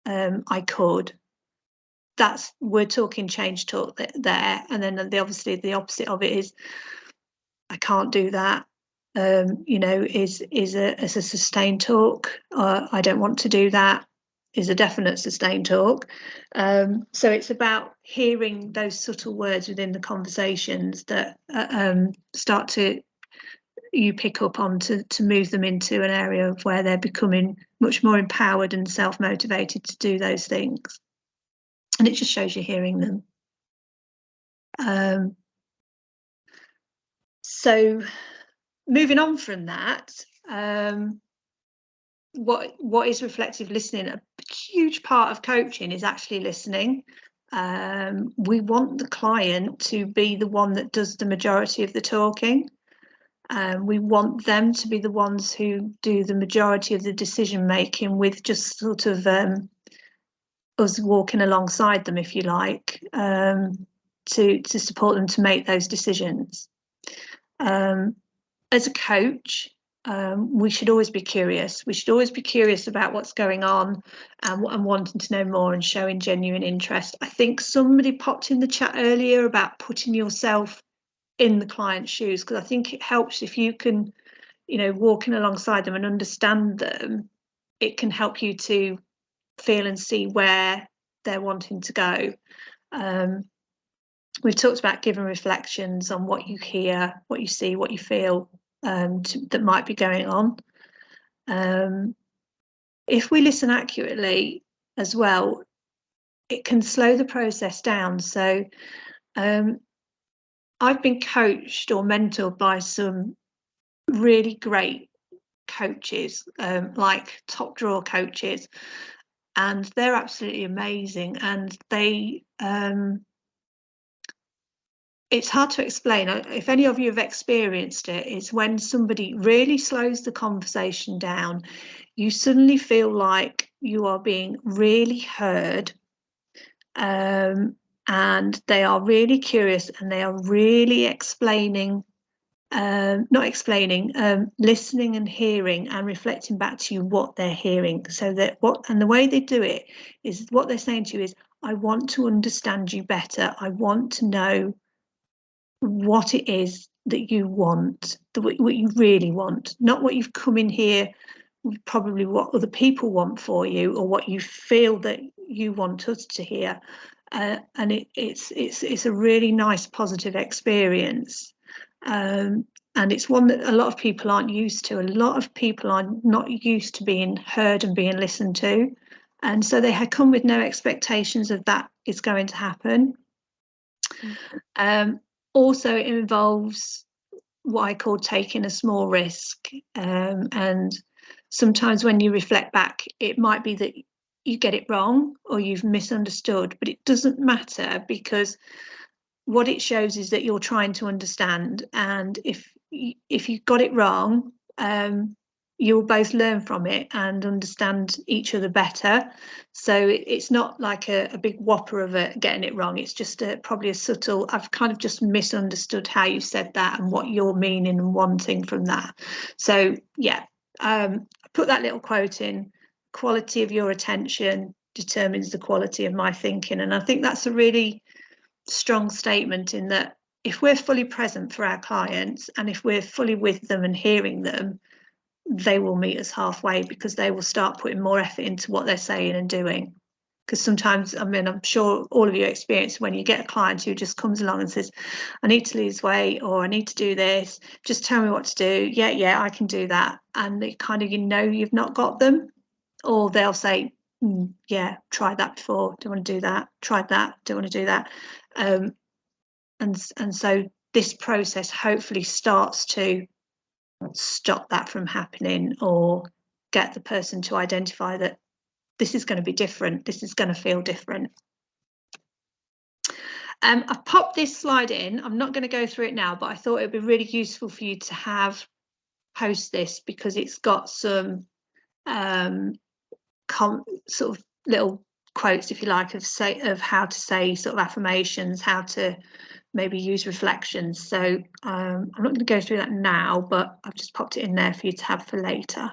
I could, we're talking change talk there. And then obviously the opposite of it is I can't do that, you know, is a sustained talk. I don't want to do that is a definite sustained talk. So it's about hearing those subtle words within the conversations that start to you pick up on to move them into an area of where they're becoming much more empowered and self-motivated to do those things. And it just shows you're hearing them. So moving on from that, what is reflective listening? A huge part of coaching is actually listening. We want the client to be the one that does the majority of the talking. We want them to be the ones who do the majority of the decision making, with just sort of us walking alongside them, if you like, to support them to make those decisions. As a coach, we should always be curious. We should always be curious about what's going on, and wanting to know more and showing genuine interest. I think somebody popped in the chat earlier about putting yourself in the client's shoes, because I think it helps if you can, you know, walking alongside them and understand them, it can help you to feel and see where they're wanting to go. We've talked about giving reflections on what you hear, what you see, what you feel, that might be going on. If we listen accurately as well, it can slow the process down. So I've been coached or mentored by some really great coaches, like top drawer coaches, and they're absolutely amazing. And they it's hard to explain. If any of you have experienced it, it's when somebody really slows the conversation down, you suddenly feel like you are being really heard, and they are really curious, and they are really explaining, listening and hearing and reflecting back to you what they're hearing. So that the way they do it is, what they're saying to you is, I want to understand you better. I want to know what it is that you want, what you really want, not what you've come in here, probably what other people want for you, or what you feel that you want us to hear. And it's a really nice, positive experience. And it's one that a lot of people aren't used to. A lot of people are not used to being heard and being listened to. And so they had come with no expectations of that is going to happen. Also, it involves what I call taking a small risk. And sometimes when you reflect back, it might be that you get it wrong or you've misunderstood, but it doesn't matter, because what it shows is that you're trying to understand. And if you got it wrong, you'll both learn from it and understand each other better. So it's not like a big whopper of getting it wrong. It's just probably a subtle, I've kind of just misunderstood how you said that and what you're meaning and wanting from that. So yeah, I put that little quote in: quality of your attention determines the quality of my thinking. And I think that's a really strong statement, in that if we're fully present for our clients, and if we're fully with them and hearing them, they will meet us halfway, because they will start putting more effort into what they're saying and doing. Because sometimes, I mean, I'm sure all of you experience when you get a client who just comes along and says, I need to lose weight, or I need to do this, just tell me what to do. Yeah, I can do that. And they kind of, you've not got them. Or they'll say, yeah, tried that before, don't want to do that, tried that, don't want to do that. And so this process hopefully starts to stop that from happening, or get the person to identify that this is going to be different, this is going to feel different. I've popped this slide in. I'm not going to go through it now, but I thought it would be really useful for you to have post this, because it's got some sort of little quotes, if you like, of how to say sort of affirmations, how to maybe use reflections. So I'm not going to go through that now, but I've just popped it in there for you to have for later.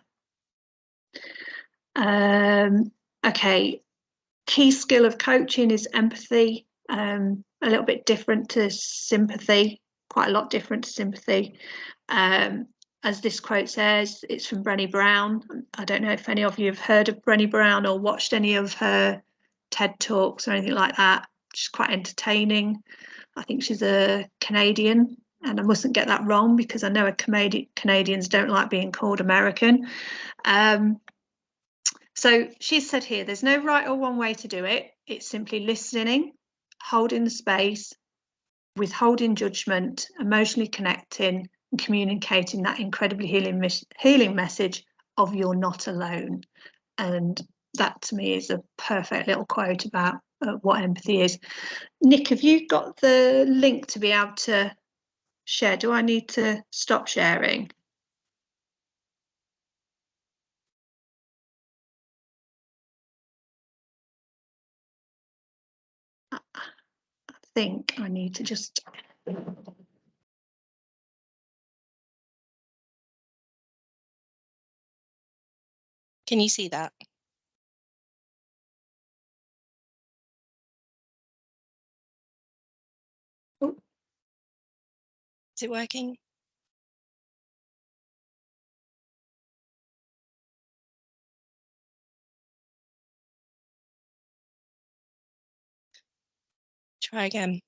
Okay, key skill of coaching is empathy. A little bit different to sympathy, quite a lot different to sympathy. As this quote says, it's from Brené Brown. I don't know if any of you have heard of Brené Brown or watched any of her TED Talks or anything like that. She's quite entertaining. I think she's a Canadian, and I mustn't get that wrong, because I know Canadians don't like being called American. So she said here, there's no right or wrong way to do it. It's simply listening, holding the space, withholding judgment, emotionally connecting, and communicating that incredibly healing message of you're not alone. And that to me is a perfect little quote about what empathy is. Nick, have you got the link to be able to share? Do I need to stop sharing? I think I need to just... Can you see that? Oh. Is it working? Try again.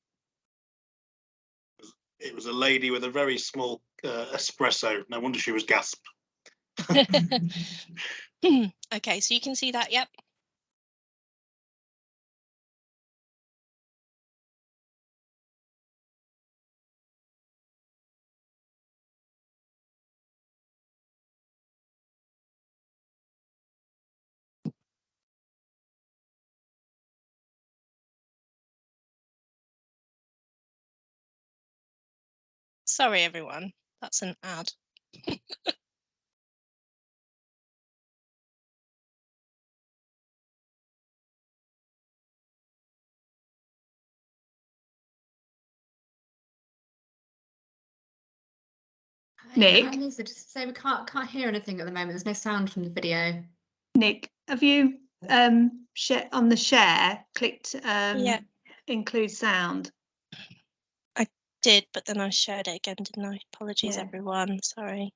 it was a lady with a very small espresso. No wonder she was gasp. Okay, so you can see that, yep. Sorry, everyone, that's an ad. Nick? Lisa, just say we can't hear anything at the moment. There's no sound from the video. Nick, have you on the share clicked Yeah, include sound? I did, but then I shared it again, didn't I? Apologies, Yeah. everyone. Sorry.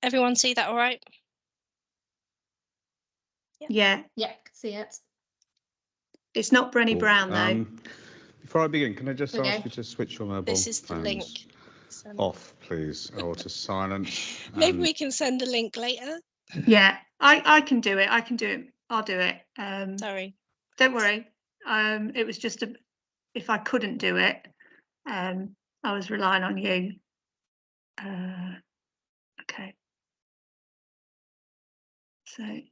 Everyone see that all right? Yeah, Yeah, can see it. it's not Brenny Cool. Brown though. Before I begin, can I just Okay. ask you to switch your mobile This is the link. phones off, please, or to silent? Maybe and- we can send a link later. Yeah, I can do it. I can do it. I'll do it. Sorry. Don't worry. It was just if I couldn't do it, I was relying on you. Okay. So. I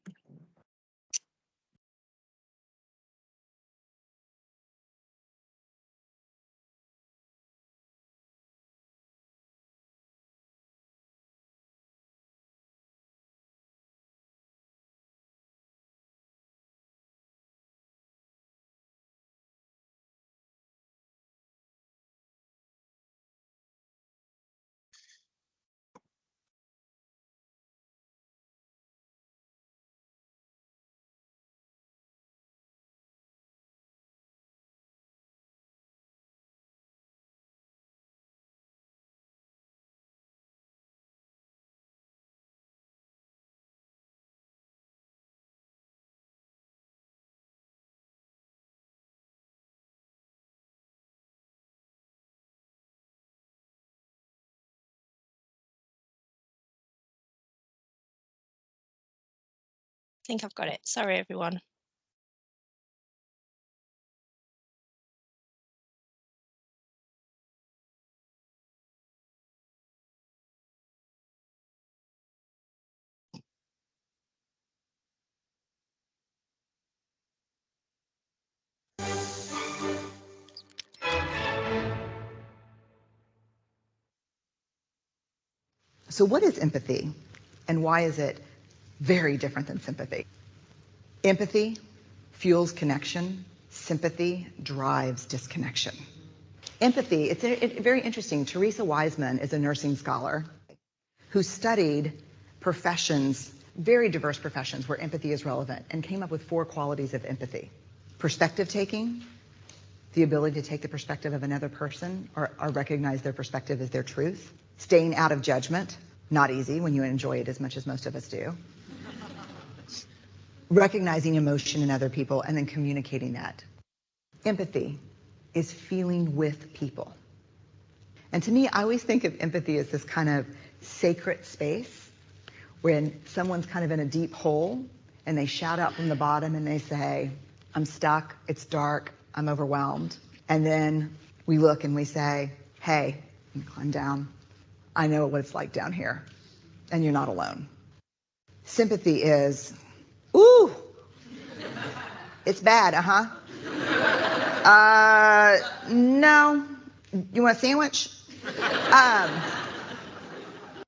think I've got it. Sorry, everyone. So what is empathy, and why is it very different than sympathy? Empathy fuels connection. Sympathy drives disconnection. Empathy, it's very interesting. Teresa Wiseman is a nursing scholar who studied professions, very diverse professions where empathy is relevant, and came up with 4 qualities of empathy. Perspective taking, the ability to take the perspective of another person or recognize their perspective as their truth. Staying out of judgment, not easy when you enjoy it as much as most of us do. Recognizing emotion in other people and then communicating that. Empathy is feeling with people. And to me, I always think of empathy as this kind of sacred space when someone's kind of in a deep hole and they shout out from the bottom and they say, I'm stuck, it's dark, I'm overwhelmed. And then we look and we say, hey, climb down. I know what it's like down here, and you're not alone. Sympathy is, ooh, it's bad, no, you want a sandwich?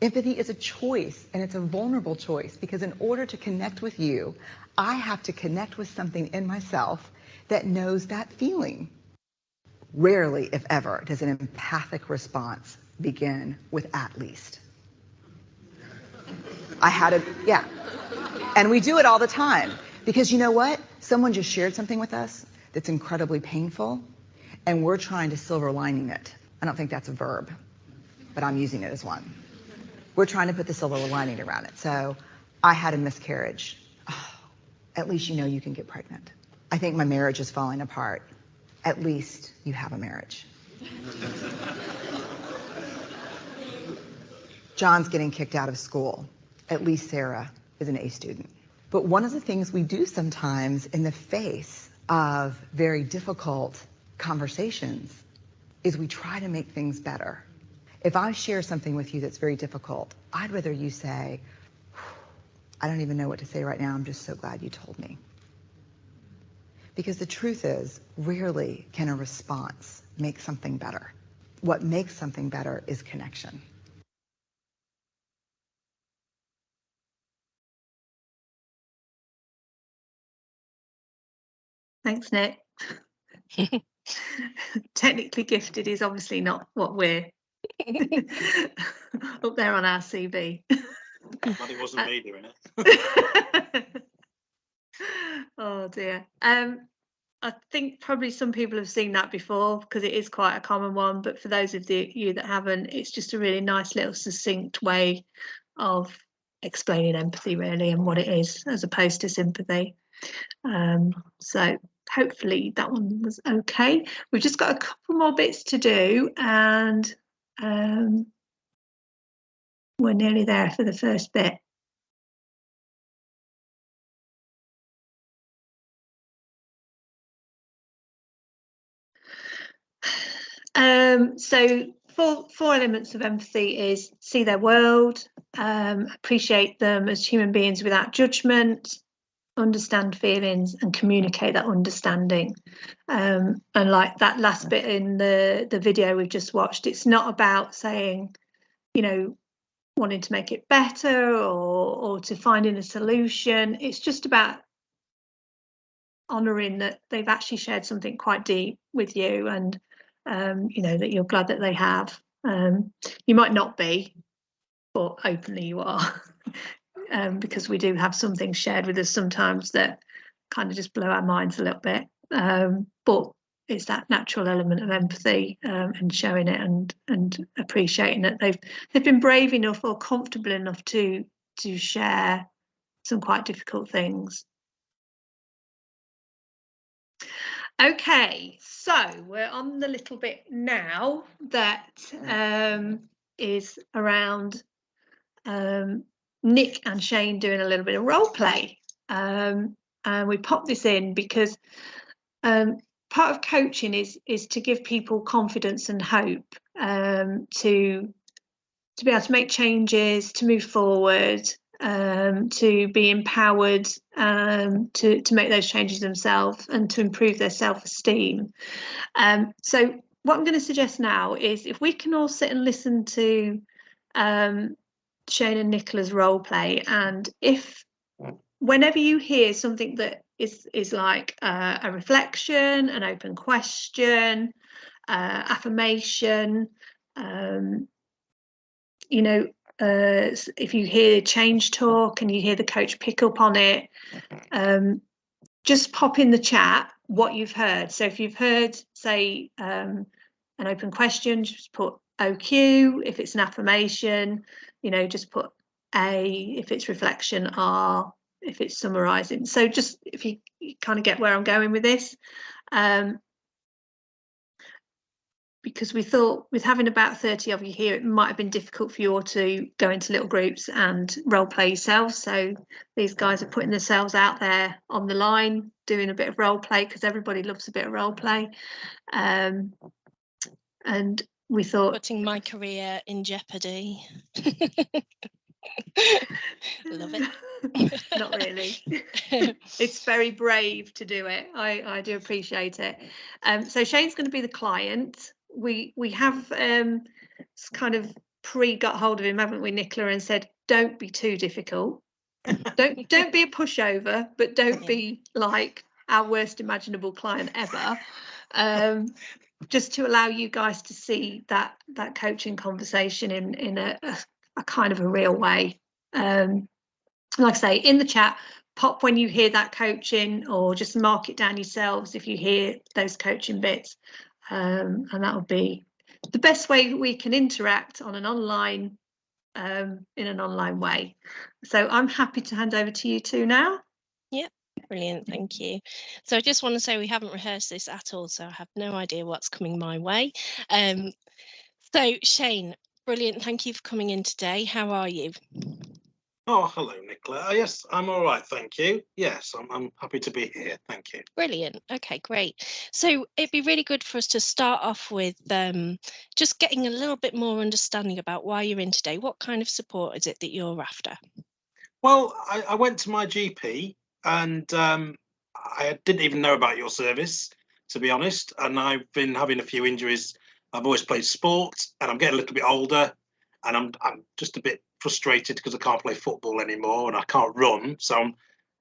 Empathy is a choice, and it's a vulnerable choice, because in order to connect with you, I have to connect with something in myself that knows that feeling. Rarely, if ever, does an empathic response begin with "at least." Yeah. And we do it all the time, because you know what? Someone just shared something with us that's incredibly painful, and we're trying to silver lining it. I don't think that's a verb, but I'm using it as one. We're trying to put the silver lining around it. So I had a miscarriage. Oh, at least you know you can get pregnant. I think my marriage is falling apart. At least you have a marriage. John's getting kicked out of school. At least Sarah is an A student. But one of the things we do sometimes in the face of very difficult conversations is we try to make things better. If I share something with you that's very difficult, I'd rather you say, I don't even know what to say right now, I'm just so glad you told me. Because the truth is, rarely can a response make something better. What makes something better is connection. Thanks, Nick. Technically gifted is obviously not what we're up there on our CV. Glad it wasn't me doing it. Oh dear. I think probably some people have seen that before because it is quite a common one, but for those of you that haven't, it's just a really nice little succinct way of explaining empathy really and what it is as opposed to sympathy. So hopefully that one was okay. We've just got a couple more bits to do and we're nearly there for the first bit. So four elements of empathy is see their world, appreciate them as human beings without judgment, understand feelings and communicate that understanding. And like that last bit in the video we've just watched, it's not about saying, you know, wanting to make it better or to finding a solution. It's just about honouring that they've actually shared something quite deep with you and you know, that you're glad that they have. You might not be, but openly you are. Because we do have some things shared with us sometimes that kind of just blow our minds a little bit. But it's that natural element of empathy and showing it and appreciating that they've been brave enough or comfortable enough to share some quite difficult things. Okay, so we're on the little bit now that is around Nick and Shane doing a little bit of role play. And we popped this in because part of coaching is to give people confidence and hope to be able to make changes, to move forward, to be empowered to make those changes themselves and to improve their self-esteem. So what I'm going to suggest now is if we can all sit and listen to Shane and Nicola's role play, and if whenever you hear something that is like a reflection, an open question, affirmation, you know, if you hear change talk and you hear the coach pick up on it, just pop in the chat what you've heard. So if you've heard, say, an open question, just put OQ. If it's an affirmation, you know, just put A. If it's reflection, R. If it's summarising. So just if you kind of get where I'm going with this. Because we thought with having about 30 of you here, it might have been difficult for you all to go into little groups and role play yourselves. So these guys are putting themselves out there on the line, doing a bit of role play because everybody loves a bit of role play. And we thought putting my career in jeopardy. Love it. Not really. It's very brave to do it. I do appreciate it. So Shane's going to be the client. We have kind of got hold of him, haven't we, Nicola, and said don't be too difficult. Don't be a pushover, but don't be like our worst imaginable client ever. Just to allow you guys to see that coaching conversation in a kind of a real way. Like I say, in the chat, pop when you hear that coaching, or just mark it down yourselves if you hear those coaching bits, and that'll be the best way we can interact on an online in an online way. So I'm happy to hand over to you two now. Yep. Brilliant, thank you. So I just want to say we haven't rehearsed this at all, so I have no idea what's coming my way. So Shane, brilliant, thank you for coming in today. How are you? Oh, hello, Nicola. Yes, I'm all right, thank you. Yes, I'm happy to be here. Thank you. Brilliant. Okay, great. So it'd be really good for us to start off with just getting a little bit more understanding about why you're in today. What kind of support is it that you're after? Well, I went to my GP and I didn't even know about your service, to be honest. And I've been having a few injuries. I've always played sport, and I'm getting a little bit older, and I'm just a bit frustrated because I can't play football anymore and I can't run. So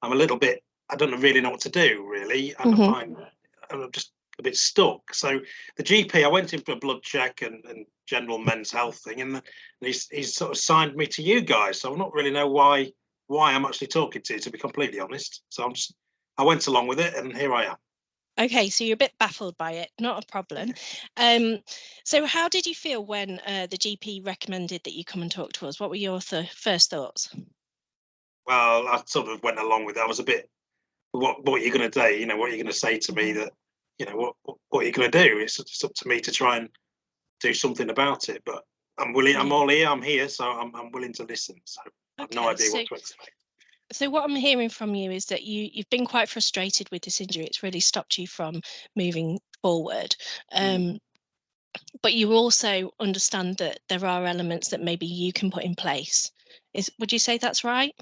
I'm a little bit, I don't really know what to do really, and I'm just a bit stuck. So the GP, I went in for a blood check and general men's health thing, and he's sort of signed me to you guys. So I don't really know why I'm actually talking to be completely honest. So I went along with it, and here I am. Okay, so you're a bit baffled by it, not a problem. So how did you feel when the GP recommended that you come and talk to us? What were your first thoughts? Well, I sort of went along with it. I was a bit, what are you going to do? You know, what are you going to say to me that, you know, what are you going to do? It's up to me to try and do something about it. But I'm willing. I'm all here. I'm here, so I'm willing to listen. So I have no idea what to expect. So what I'm hearing from you is that you've been quite frustrated with this injury. It's really stopped you from moving forward. But you also understand that there are elements that maybe you can put in place. Would you say that's right?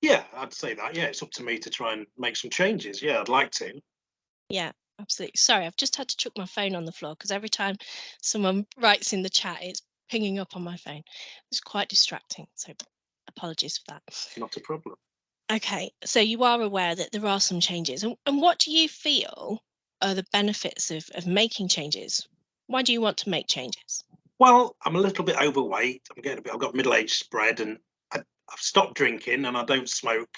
Yeah, I'd say that. Yeah, it's up to me to try and make some changes. Yeah, I'd like to. Yeah, absolutely. Sorry, I've just had to chuck my phone on the floor because every time someone writes in the chat, it's pinging up on my phone. It's quite distracting. So apologies for that. Not a problem. Okay, so you are aware that there are some changes. And what do you feel are the benefits of making changes? Why do you want to make changes? Well, I'm a little bit overweight. I've got middle-age spread, and I've stopped drinking, and I don't smoke.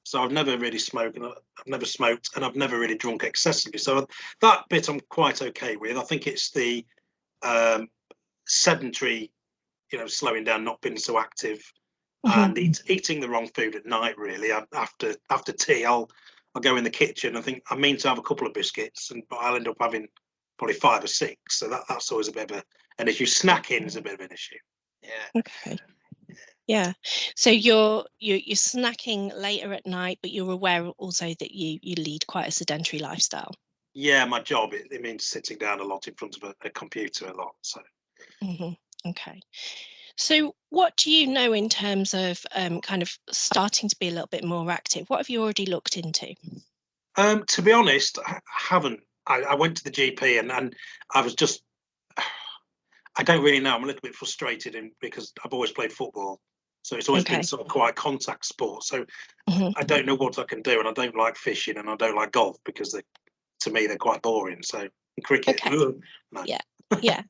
So I've never really smoked, and I've never smoked, and I've never really drunk excessively. So that bit I'm quite okay with. I think it's the sedentary, you know, slowing down, not being so active, and eating the wrong food at night. Really, after tea, I'll go in the kitchen. I think I mean to have a couple of biscuits, but I'll end up having probably 5 or 6. So that's always a bit of an issue. Snacking is a bit of an issue. Yeah. Okay. Yeah. So you're snacking later at night, but you're aware also that you lead quite a sedentary lifestyle. Yeah, my job it means sitting down a lot in front of a computer a lot. So. Okay. So what do you know in terms of kind of starting to be a little bit more active? What have you already looked into? To be honest, I haven't. I went to the GP and I was just, I don't really know. I'm a little bit frustrated because I've always played football. So it's always been sort of quite contact sport. So I don't know what I can do, and I don't like fishing, and I don't like golf because to me they're quite boring. So cricket, no. Yeah.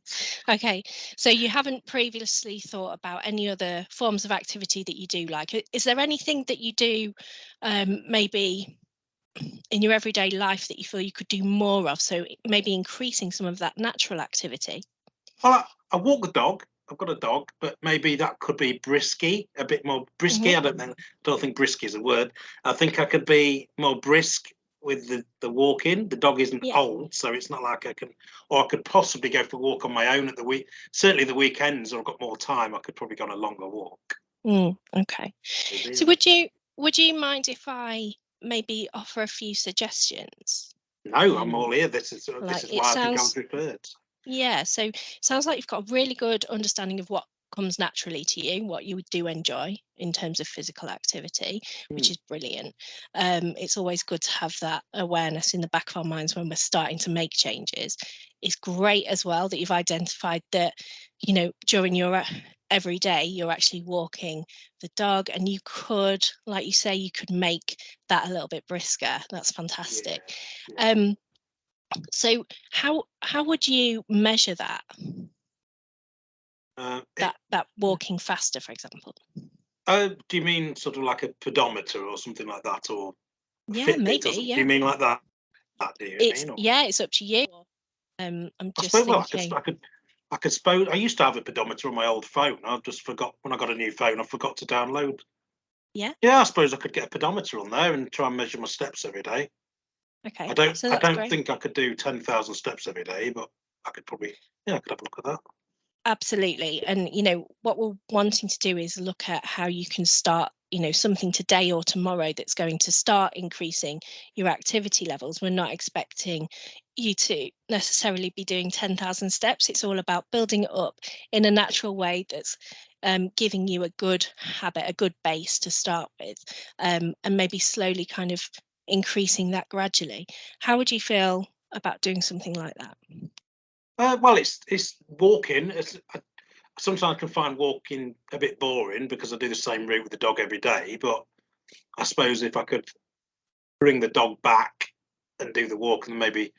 Okay. So you haven't previously thought about any other forms of activity that you do like. Is there anything that you do maybe in your everyday life that you feel you could do more of? So maybe increasing some of that natural activity. Well, I walk the dog. I've got a dog, but maybe that could be brisky, a bit more brisky. I don't know. I don't think brisky is a word. I think I could be more brisk with the walking. The dog isn't old, so it's not like I could possibly go for a walk on my own at the week. Certainly the weekends, or I've got more time, I could probably go on a longer walk. Okay. So would you mind if I maybe offer a few suggestions? No, I'm all here. This is why I think I was referred. Yeah, so it sounds like you've got a really good understanding of what comes naturally to you, what you do enjoy in terms of physical activity, which is brilliant. It's always good to have that awareness in the back of our minds when we're starting to make changes. It's great as well that you've identified that, you know, during your every day, you're actually walking the dog, and you could, like you say, you could make that a little bit brisker. That's fantastic. Yeah. So how would you measure that? That walking faster, for example. Do you mean sort of like a pedometer or something like that, or yeah, Fitbit maybe. Do you mean like that? It's up to you. I'm just thinking. I could suppose I used to have a pedometer on my old phone. I just forgot when I got a new phone. I forgot to download Yeah. Yeah, I suppose I could get a pedometer on there and try and measure my steps every day. Okay. I don't So that's great. think I could do 10,000 steps every day, but I could probably, I could have a look at that. Absolutely. And, what we're wanting to do is look at how you can start, something today or tomorrow that's going to start increasing your activity levels. We're not expecting you to necessarily be doing 10,000 steps. It's all about building it up in a natural way that's giving you a good habit, a good base to start with, and maybe slowly kind of increasing that gradually. How would you feel about doing something like that? Well, it's walking. Sometimes I can find walking a bit boring because I do the same route with the dog every day. But I suppose if I could bring the dog back and do the walk and maybe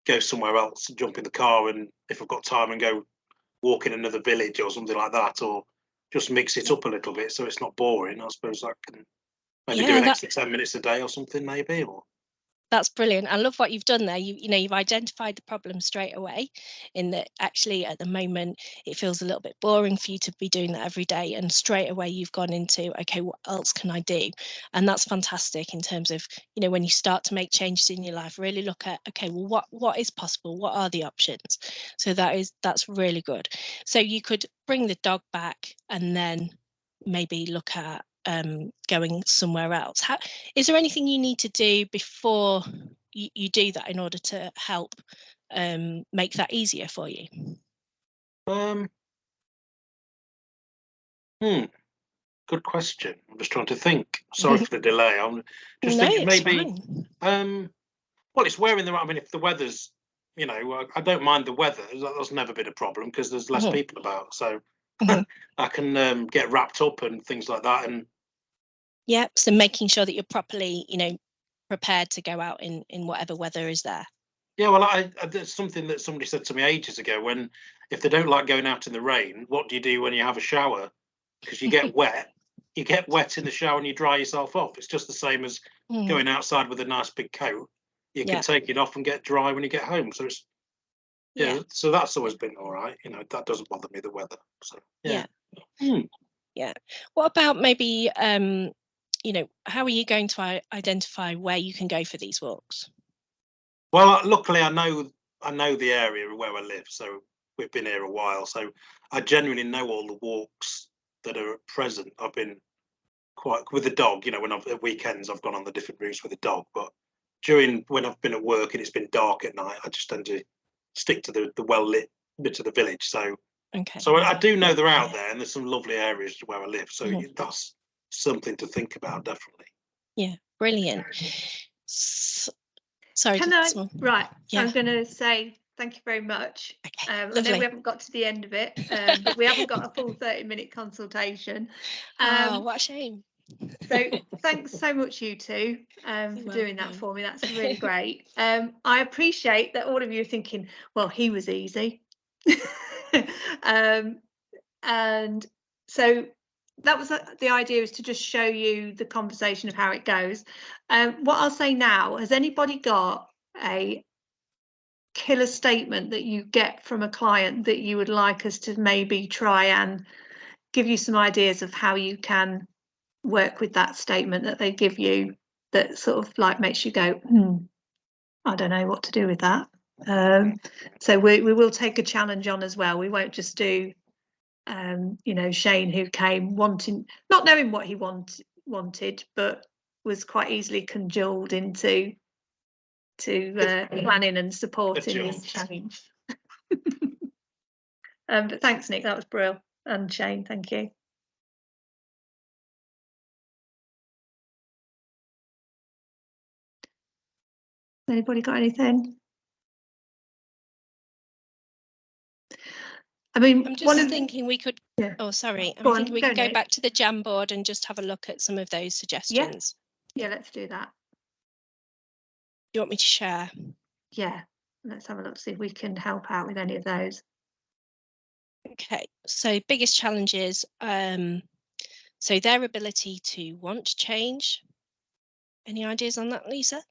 go somewhere else and jump in the car, and if I've got time and go walk in another village or something like that, or just mix it up a little bit so it's not boring, I suppose I can maybe do an extra 10 minutes a day or something, maybe. Or That's brilliant. I love what you've done there. You've identified the problem straight away, in that actually at the moment it feels a little bit boring for you to be doing that every day, and straight away you've gone into, okay, what else can I do? And that's fantastic in terms of, when you start to make changes in your life, really look at, okay, well, what is possible? What are the options? So that's really good. So you could bring the dog back and then maybe look at going somewhere else. Is there anything you need to do before you do that in order to help make that easier for you? Good question. I'm just trying to think. Sorry for the delay. I'm just No, thinking it's maybe. fine. Well, it's wearing the right. I mean, if the weather's, I don't mind the weather. That's never been a problem because there's less people about, so I can get wrapped up and things like that. And Yeah, so making sure that you're properly, prepared to go out in whatever weather is there. yeah, well, there's something that somebody said to me ages ago. If they don't like going out in the rain, what do you do when you have a shower? Because you get wet. You get wet in the shower and you dry yourself off. It's just the same as going outside with a nice big coat. You can take it off and get dry when you get home. So it's so that's always been all right. That doesn't bother me, the weather. So yeah. Yeah. What about maybe how are you going to identify where you can go for these walks? Well, luckily I know the area where I live, so we've been here a while. So I genuinely know all the walks that are at present. I've been quite with the dog, when at weekends I've gone on the different routes with the dog, but when I've been at work and it's been dark at night, I just tend to stick to the well lit bit of the village. So I do know they're out there, and there's some lovely areas where I live. So that's something to think about, definitely. Yeah, brilliant. Sorry. Right. Yeah. I'm going to say thank you very much. Okay, I know we haven't got to the end of it, but we haven't got a full 30-minute consultation. Oh, what a shame. So thanks so much, you two, for doing that for me. That's really great. I appreciate that all of you are thinking, well, he was easy. And so that was the idea, is to just show you the conversation of how it goes. What I'll say now, has anybody got a killer statement that you get from a client that you would like us to maybe try and give you some ideas of how you can work with that statement that they give you, that sort of like makes you go, I don't know what to do with that. So we will take a challenge on as well. We won't just do Shane, who came not knowing what he wanted, but was quite easily cajoled into planning and supporting this challenge. But thanks, Nick, that was brilliant. And Shane, thank you. Anybody got anything? I mean, I'm just thinking we could. Yeah. Oh, sorry. I'm thinking we could go back to the Jamboard and just have a look at some of those suggestions. Yeah, let's do that. Do you want me to share? Yeah, let's have a look, see if we can help out with any of those. Okay, so biggest challenges. So their ability to want to change. Any ideas on that, Lisa?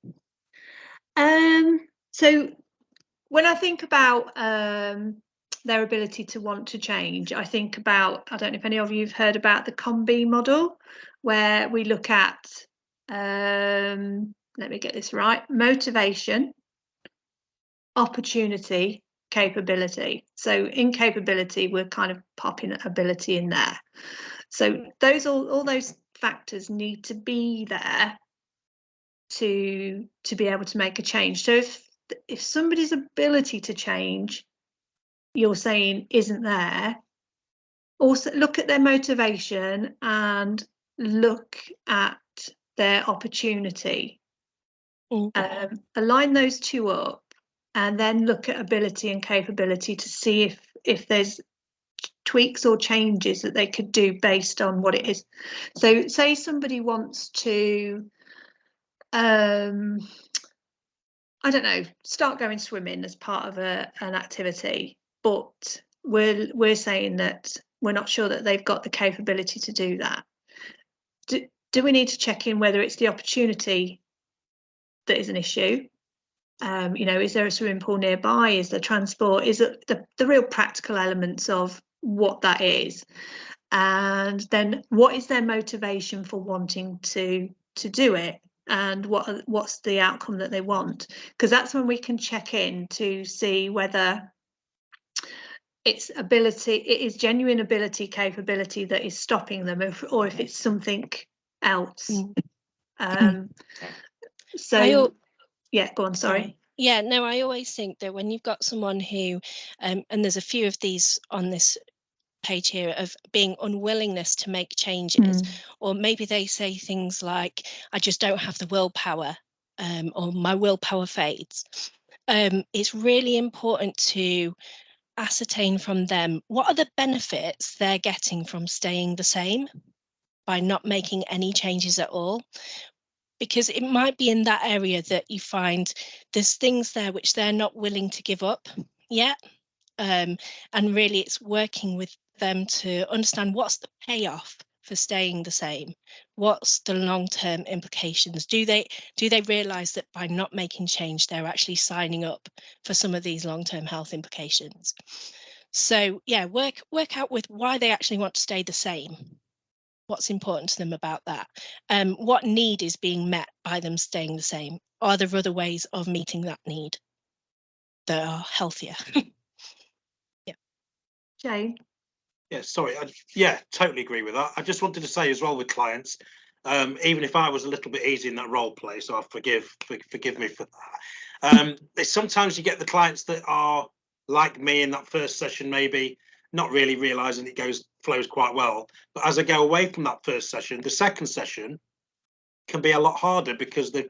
So when I think about their ability to want to change, I think about, I don't know if any of you have heard about the COMBI model, where we look at, let me get this right, motivation, opportunity, capability. So in capability, we're kind of popping ability in there. So those all those factors need to be there to be able to make a change. So if somebody's ability to change, you're saying, isn't there, also look at their motivation and look at their opportunity. Align those two up, and then look at ability and capability to see if there's tweaks or changes that they could do based on what it is. So say somebody wants to I don't know, start going swimming as part of an activity, but we're saying that we're not sure that they've got the capability to do that. Do we need to check in whether it's the opportunity that is an issue? You know, is there a swimming pool nearby? Is there transport? Is it the real practical elements of what that is? And then what is their motivation for wanting to do it? And what's the outcome that they want? Because that's when we can check in to see whether it's ability, it is genuine ability, capability that is stopping them, or if it's something else. So yeah, go on, sorry. Yeah, no, I always think that when you've got someone who, and there's a few of these on this page here, of being unwillingness to make changes, or maybe they say things like, I just don't have the willpower, or my willpower fades. It's really important to ascertain from them what are the benefits they're getting from staying the same by not making any changes at all. Because it might be in that area that you find there's things there which they're not willing to give up yet. And really it's working with them to understand what's the payoff for staying the same, what's the long-term implications. Do they realise that by not making change they're actually signing up for some of these long-term health implications? So yeah, work out with why they actually want to stay the same. What's important to them about that? What need is being met by them staying the same? Are there other ways of meeting that need that are healthier? Yeah. Jane? Yeah, sorry. Yeah, totally agree with that. I just wanted to say as well with clients, even if I was a little bit easy in that role play, so I forgive me for that. Sometimes you get the clients that are like me in that first session, maybe not really realizing it flows quite well. But as I go away from that first session, the second session can be a lot harder, because then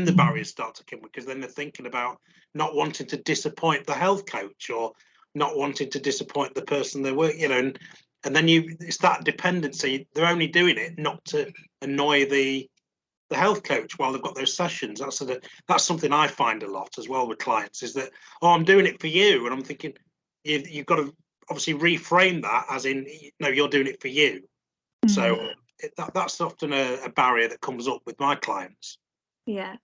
the barriers start to come, because then they're thinking about not wanting to disappoint the health coach, or not wanting to disappoint the person they work, and then it's that dependency. They're only doing it not to annoy the health coach while they've got those sessions. That's something I find a lot as well with clients, is that, oh, I'm doing it for you, and I'm thinking you've got to obviously reframe that as in, no, you're doing it for you. So that's often a barrier that comes up with my clients. Yeah.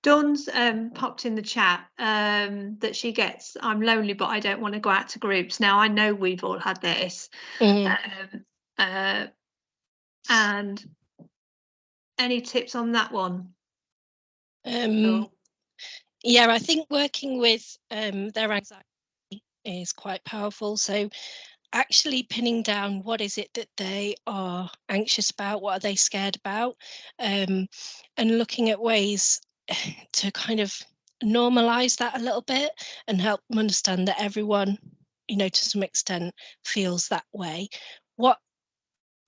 Dawn's popped in the chat that she gets, I'm lonely but I don't want to go out to groups. Now I know we've all had this. And any tips on that one? Yeah, I think working with their anxiety is quite powerful. So actually pinning down what is it that they are anxious about, what are they scared about, and looking at ways to kind of normalize that a little bit and help them understand that everyone, to some extent, feels that way.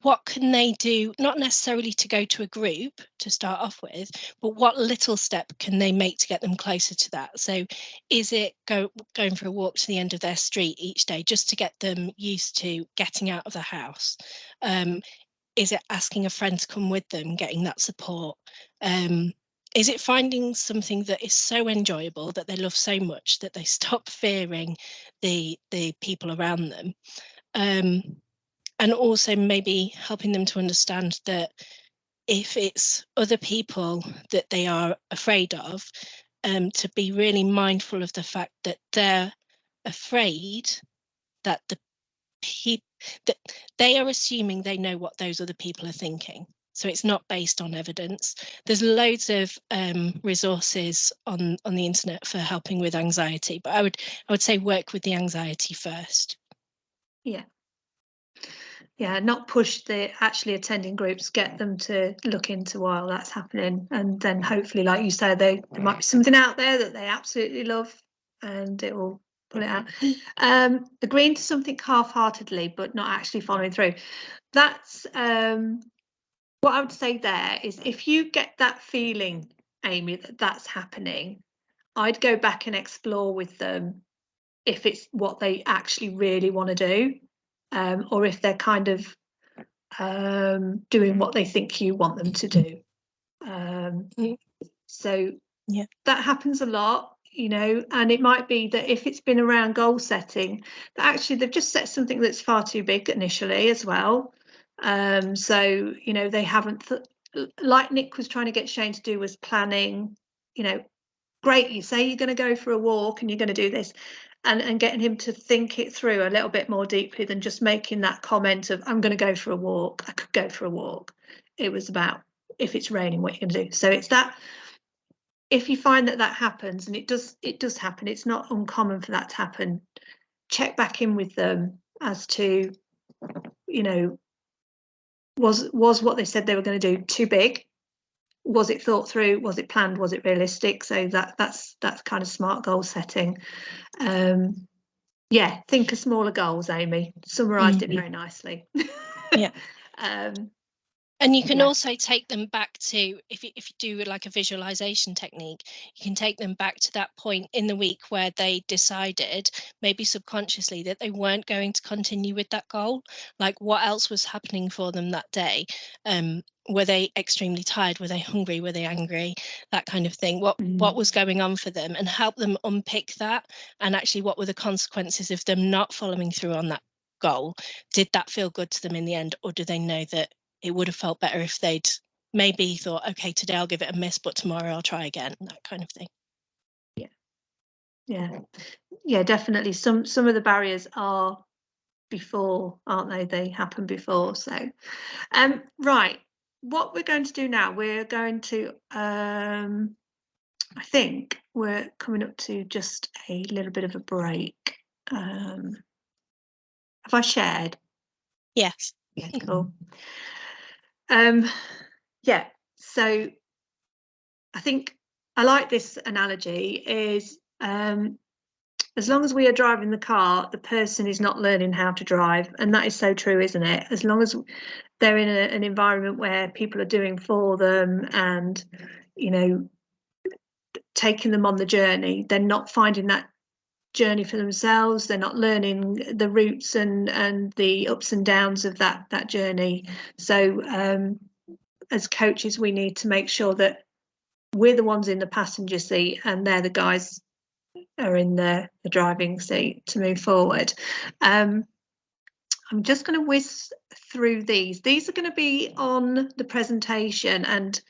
What can they do, not necessarily to go to a group to start off with, but what little step can they make to get them closer to that? So is it going for a walk to the end of their street each day just to get them used to getting out of the house? Is it asking a friend to come with them, getting that support? Is it finding something that is so enjoyable that they love so much that they stop fearing the people around them? And also maybe helping them to understand that if it's other people that they are afraid of, to be really mindful of the fact that they're afraid that the that they are assuming they know what those other people are thinking. So it's not based on evidence. There's loads of resources on the internet for helping with anxiety, but I would say work with the anxiety first. Yeah. Yeah, not push the actually attending groups, get them to look into while that's happening, and then hopefully, like you say, there might be something out there that they absolutely love and it will pull it out. Agreeing to something half-heartedly but not actually following through. That's what I would say there is, if you get that feeling, Amy, that that's happening, I'd go back and explore with them if it's what they actually really want to do, or if they're kind of doing what they think you want them to do. So yeah, that happens a lot, you know, and it might be that if it's been around goal setting, that actually they've just set something that's far too big initially as well. So, you know, they haven't, like Nick was trying to get Shane to do, was planning, you know, great, you say you're going to go for a walk and you're going to do this, and getting him to think it through a little bit more deeply than just making that comment of, I'm going to go for a walk, I could go for a walk. It was about, if it's raining, what you're going to do. So it's that, if you find that that happens, and it does happen, it's not uncommon for that to happen, check back in with them as to, you know, was what they said they were going to do too big? Was it thought through? Was it planned? Was it realistic? So that's kind of smart goal setting. Yeah, think of smaller goals, Amy. Summarised it very nicely. Yeah. And you can Yeah. also take them back to, if you do like a visualization technique, you can take them back to that point in the week where they decided, maybe subconsciously, that they weren't going to continue with that goal. Like, what else was happening for them that day? Were they extremely tired? Were they hungry? Were they angry? That kind of thing. What was going on for them, and help them unpick that. And actually, what were the consequences of them not following through on that goal? Did that feel good to them in the end, or do they know that it would have felt better if they'd maybe thought, okay, today I'll give it a miss, but tomorrow I'll try again, that kind of thing. Yeah, definitely. Some of the barriers are before, aren't they? They happen before. So right, what we're going to do now, we're going to I think we're coming up to just a little bit of a break. Have I shared? Yes. Yeah, cool. Yeah, so I think I like this analogy, is as long as we are driving the car, the person is not learning how to drive. And that is so true, isn't it? As long as they're in an environment where people are doing for them and, you know, taking them on the journey, they're not finding that journey for themselves. They're not learning the routes and the ups and downs of that journey. So as coaches, we need to make sure that we're the ones in the passenger seat and they're the guys are in the driving seat to move forward. I'm just going to whiz through these. These are going to be on the presentation, and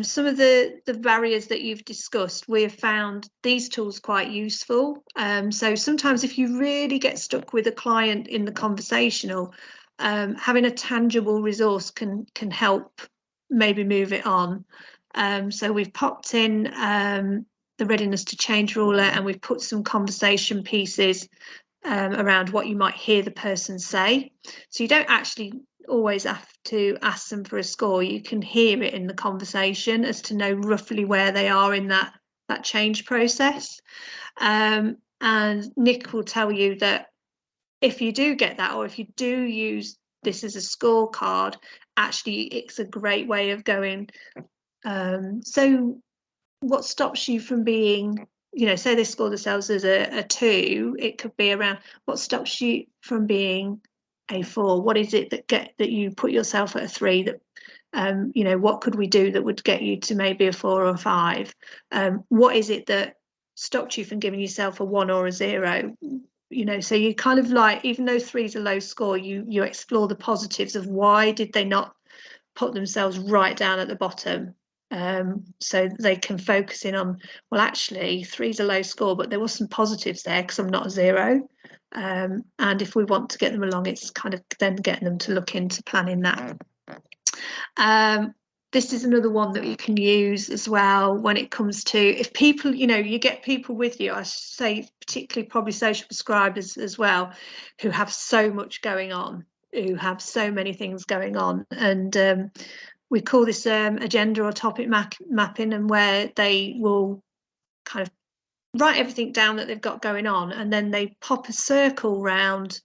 some of the barriers that you've discussed, we have found these tools quite useful. So sometimes if you really get stuck with a client in the conversational, having a tangible resource can help maybe move it on. So we've popped in the readiness to change ruler, and we've put some conversation pieces around what you might hear the person say. So you don't actually always have to ask them for a score. You can hear it in the conversation as to know roughly where they are in that change process. And Nick will tell you that if you do get that, or if you do use this as a scorecard, actually it's a great way of going, so what stops you from being, you know, say they score themselves as a 2, it could be around what stops you from being a 4. What is it that you put yourself at a 3 that, you know, what could we do that would get you to maybe a 4 or a 5? What is it that stopped you from giving yourself a 1 or a 0? You know, so you kind of like, even though 3 is a low score, you explore the positives of why did they not put themselves right down at the bottom. So they can focus in on, well, actually 3 is a low score, but there was some positives there because I'm not a 0. And if we want to get them along, it's kind of then getting them to look into planning that. This is another one that you can use as well when it comes to, if people, you know, you get people with you, I say particularly probably social prescribers as well, who have so much going on, who have so many things going on. And we call this agenda or topic mapping, and where they will kind of write everything down that they've got going on, and then they pop a circle round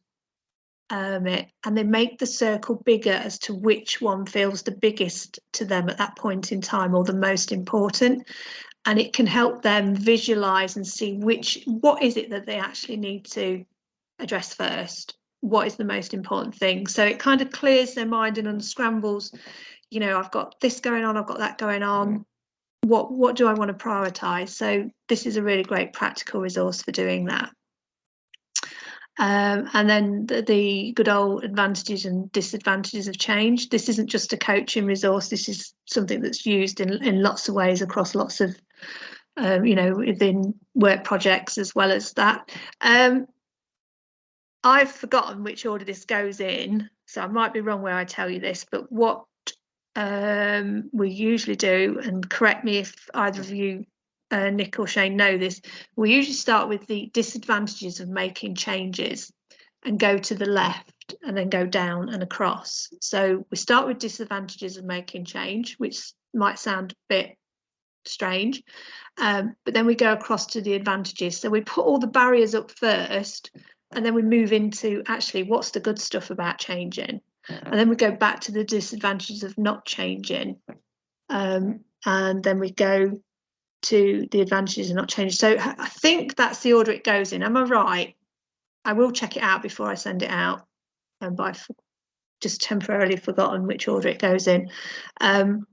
it, and they make the circle bigger as to which one feels the biggest to them at that point in time, or the most important. And it can help them visualize and see what is it that they actually need to address first, what is the most important thing. So it kind of clears their mind and unscrambles, you know, I've got this going on, I've got that going on, what do I want to prioritize? So this is a really great practical resource for doing that. And then the good old advantages and disadvantages of change. This isn't just a coaching resource. This is something that's used in lots of ways across lots of, you know, within work projects as well as that. I've forgotten which order this goes in, so I might be wrong where I tell you this, but what we usually do, and correct me if either of you, Nick or Shane, know this, we usually start with the disadvantages of making changes and go to the left and then go down and across. So we start with disadvantages of making change, which might sound a bit strange, but then we go across to the advantages. So we put all the barriers up first, and then we move into actually what's the good stuff about changing. And then we go back to the disadvantages of not changing. And then we go to the advantages of not changing. So I think that's the order it goes in. Am I right? I will check it out before I send it out. But I've just temporarily forgotten which order it goes in. But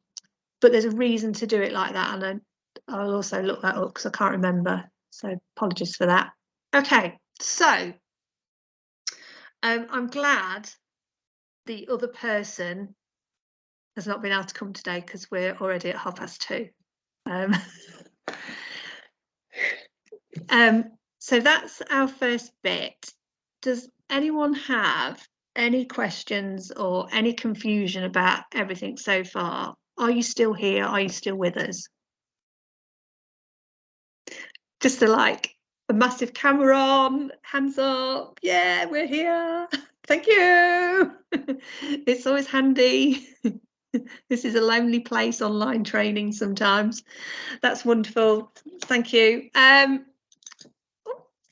there's a reason to do it like that. And I'll also look that up because I can't remember. So apologies for that. Okay, so I'm glad the other person has not been able to come today because we're already at 2:30. So that's our first bit. Does anyone have any questions or any confusion about everything so far? Are you still here? Are you still with us? Just a massive camera on, hands up. Yeah, we're here. Thank you. It's always handy. This is a lonely place, online training sometimes. That's wonderful. Thank you.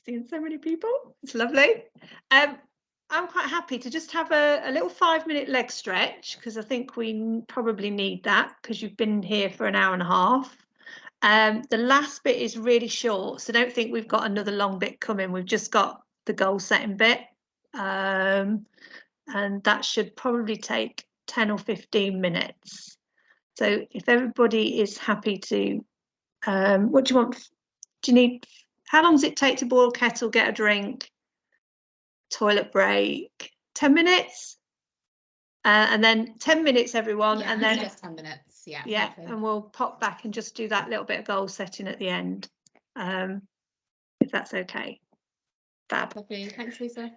Seeing so many people. It's lovely. I'm quite happy to just have a little 5-minute leg stretch, because I think we probably need that because you've been here for an hour and a half. The last bit is really short, so don't think we've got another long bit coming. We've just got the goal setting bit, and that should probably take 10 or 15 minutes. So if everybody is happy to, what do you want? Do you need, how long does it take to boil kettle, get a drink, toilet break? 10 minutes? And then 10 minutes, everyone. Yeah, and then just 10 minutes. Yeah. Yeah, lovely. and we'll pop back and just do that little bit of goal setting at the end, if that's okay. Fab. Lovely. Thanks, Lisa.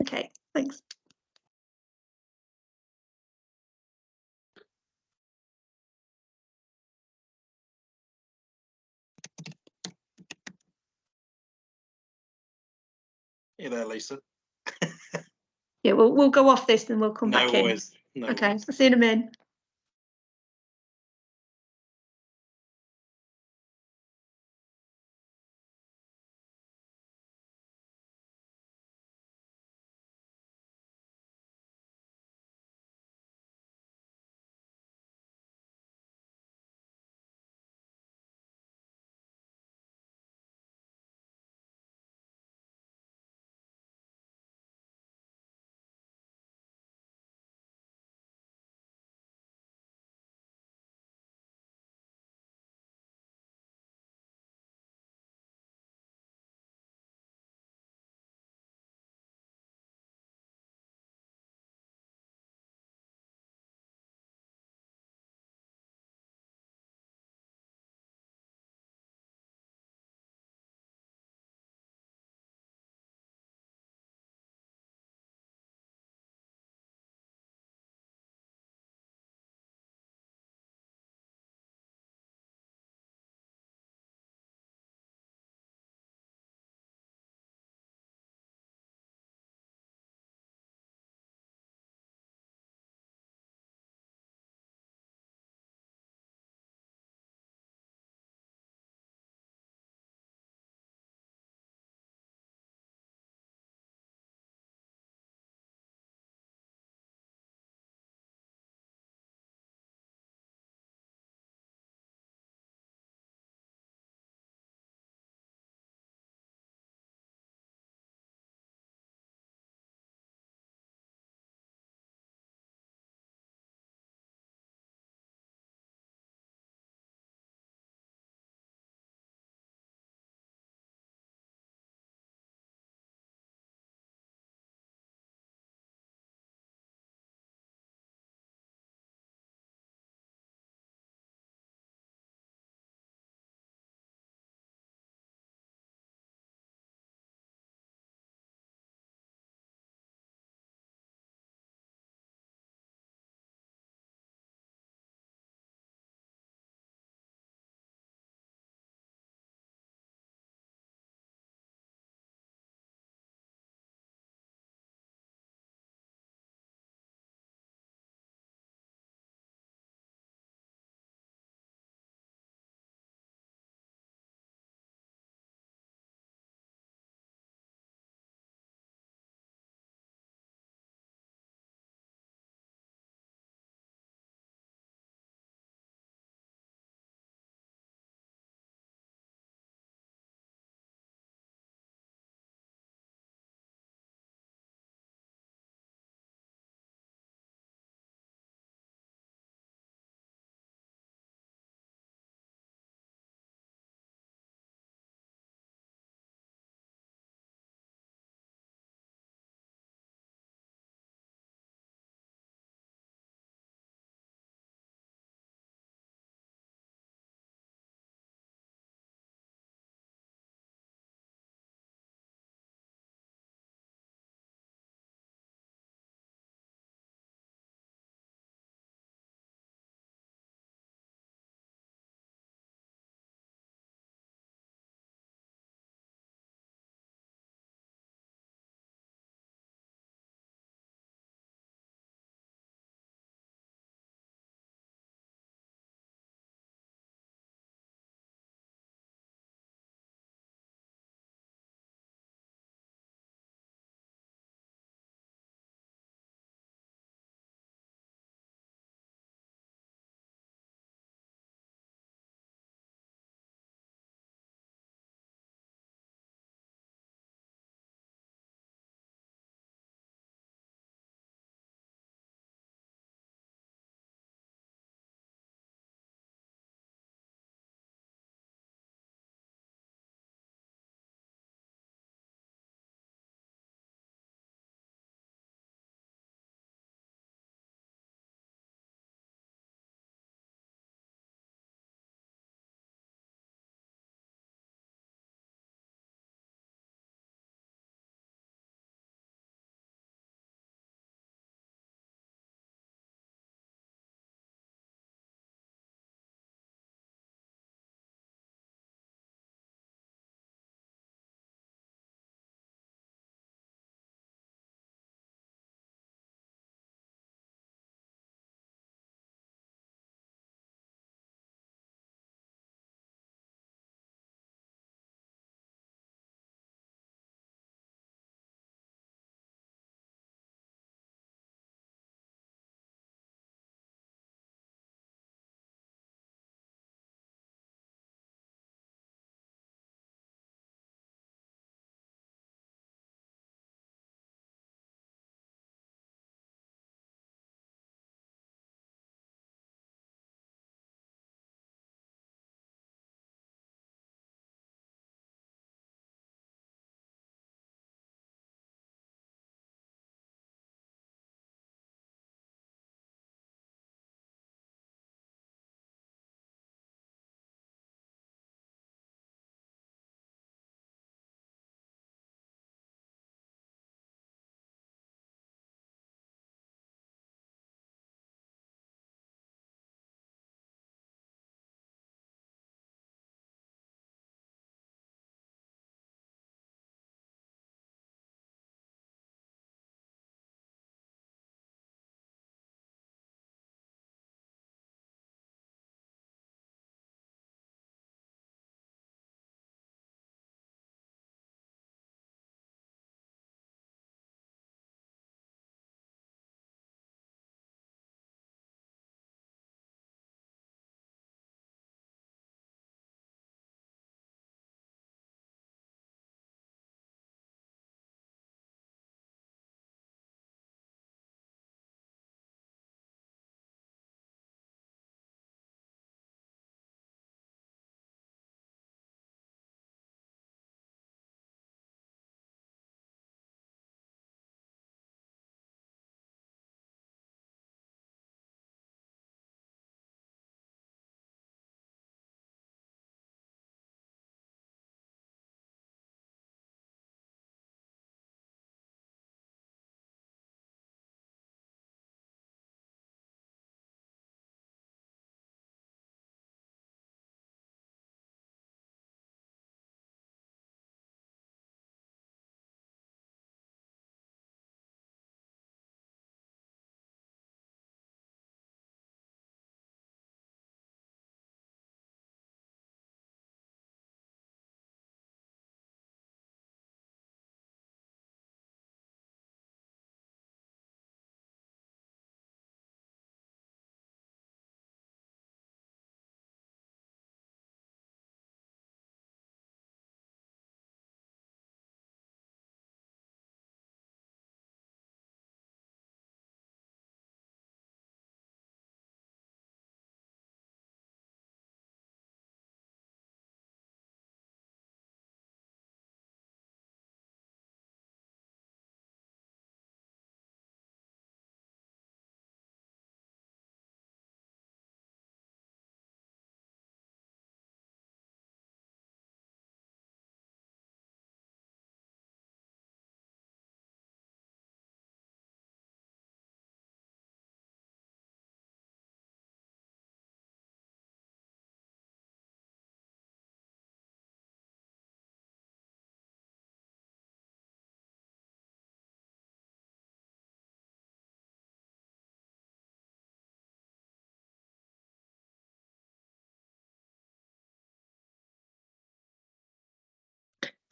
Okay, thanks. You there, Lisa? Yeah, we'll go off this and we'll come No back in. worries. No Okay, worries. I'll see you in a minute.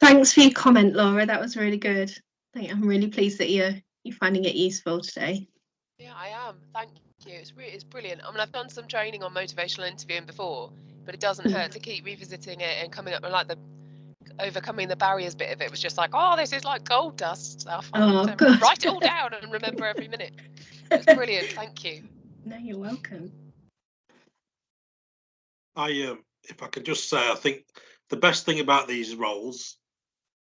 Thanks for your comment, Laura. That was really good. I'm really pleased that you're finding it useful today. Yeah, I am. Thank you. It's brilliant. I mean, I've done some training on motivational interviewing before, but it doesn't hurt to keep revisiting it and coming up with like the overcoming the barriers bit of it was just like, oh, this is like gold dust stuff. Oh, good. Write it all down and remember every minute. It's brilliant. Thank you. No, you're welcome. If I could just say, I think the best thing about these roles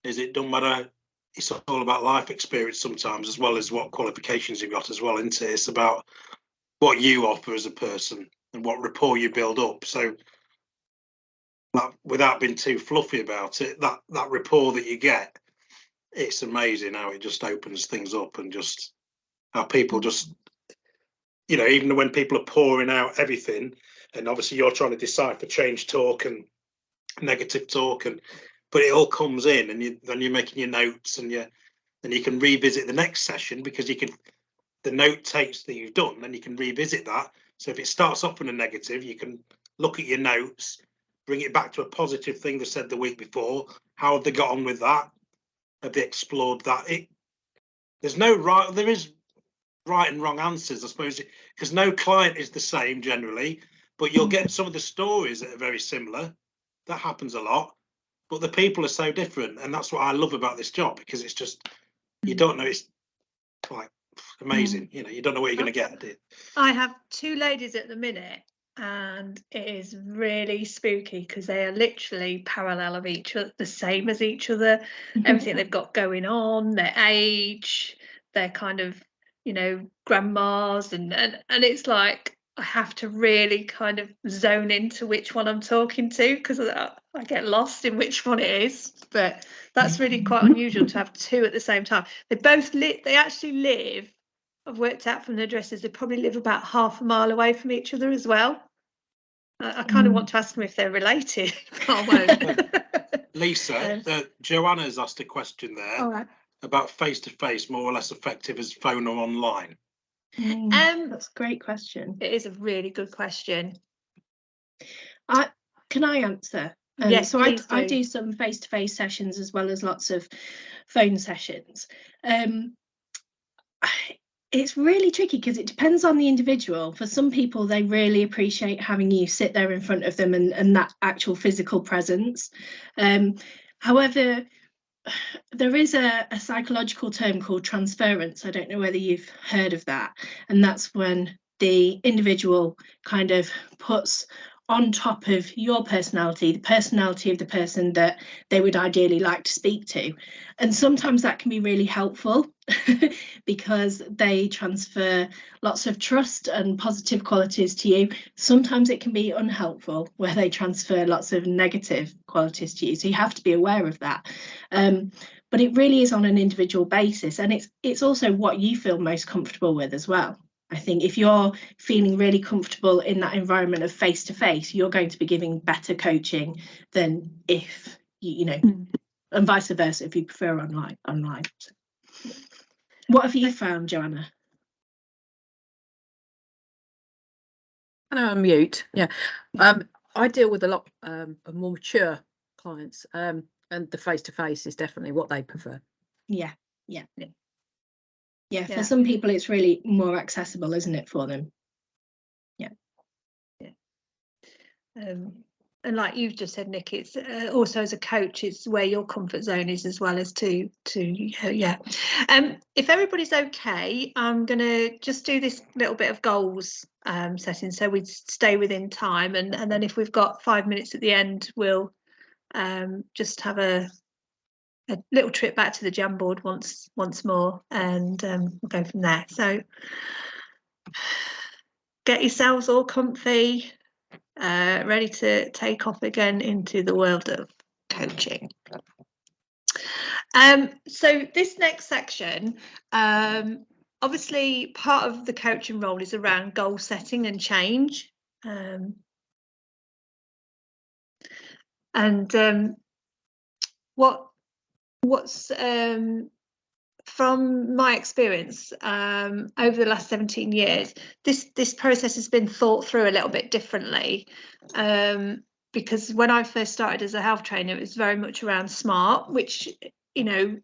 is it doesn't matter. It's all about life experience sometimes, as well as what qualifications you've got as well, isn't it? It's about what you offer as a person and what rapport you build up. So without being too fluffy about it, that rapport that you get, it's amazing how it just opens things up, and just how people just, even when people are pouring out everything, and obviously you're trying to decipher change talk and negative talk, but it all comes in, and then you're making your notes, and then you can revisit the next session, because the note takes that you've done, then you can revisit that. So if it starts off in a negative, you can look at your notes, bring it back to a positive thing they said the week before. How have they got on with that? Have they explored that? There is right and wrong answers, I suppose, because no client is the same generally, but you'll get some of the stories that are very similar. That happens a lot, but the people are so different, and that's what I love about this job, because it's just, you don't know, it's like amazing. You don't know what you're going to get. I have two ladies at the minute, and it is really spooky because they are literally parallel of each other, the same as each other. Everything they've got going on, their age, their kind of, grandmas, and it's like I have to really kind of zone into which one I'm talking to, because I get lost in which one it is. But that's really quite unusual to have two at the same time. They actually live, I've worked out from the addresses, they probably live about half a mile away from each other as well. I kind of want to ask them if they're related. I won't. Lisa, Joanna's asked a question there about face-to-face, more or less effective as phone or online. That's a great question. It is a really good question. Can I answer? Yes, so I do some face-to-face sessions as well as lots of phone sessions. It's really tricky because it depends on the individual. For some people, they really appreciate having you sit there in front of them and that actual physical presence. However, there is a psychological term called transference. I don't know whether you've heard of that. And that's when the individual kind of puts on top of your personality, the personality of the person that they would ideally like to speak to. And sometimes that can be really helpful because they transfer lots of trust and positive qualities to you. Sometimes it can be unhelpful where they transfer lots of negative qualities to you. So you have to be aware of that. But it really is on an individual basis. And it's also what you feel most comfortable with as well. I think if you're feeling really comfortable in that environment of face-to-face, you're going to be giving better coaching than if, and vice versa, if you prefer online. What have you found, Joanna? I'm mute. Yeah. I deal with a lot of more mature clients, and the face-to-face is definitely what they prefer. Yeah, for some people it's really more accessible, isn't it, for them? And like you've just said, Nick, it's also as a coach, it's where your comfort zone is as well as to if everybody's okay, I'm gonna just do this little bit of goals setting, so we stay within time, and then if we've got 5 minutes at the end, we'll just have a little trip back to the Jamboard once more, and we'll go from there. So get yourselves all comfy, ready to take off again into the world of coaching. So this next section, obviously part of the coaching role is around goal setting and change. What's from my experience over the last 17 years, this process has been thought through a little bit differently. because when I first started as a health trainer, it was very much around SMART, which, you know,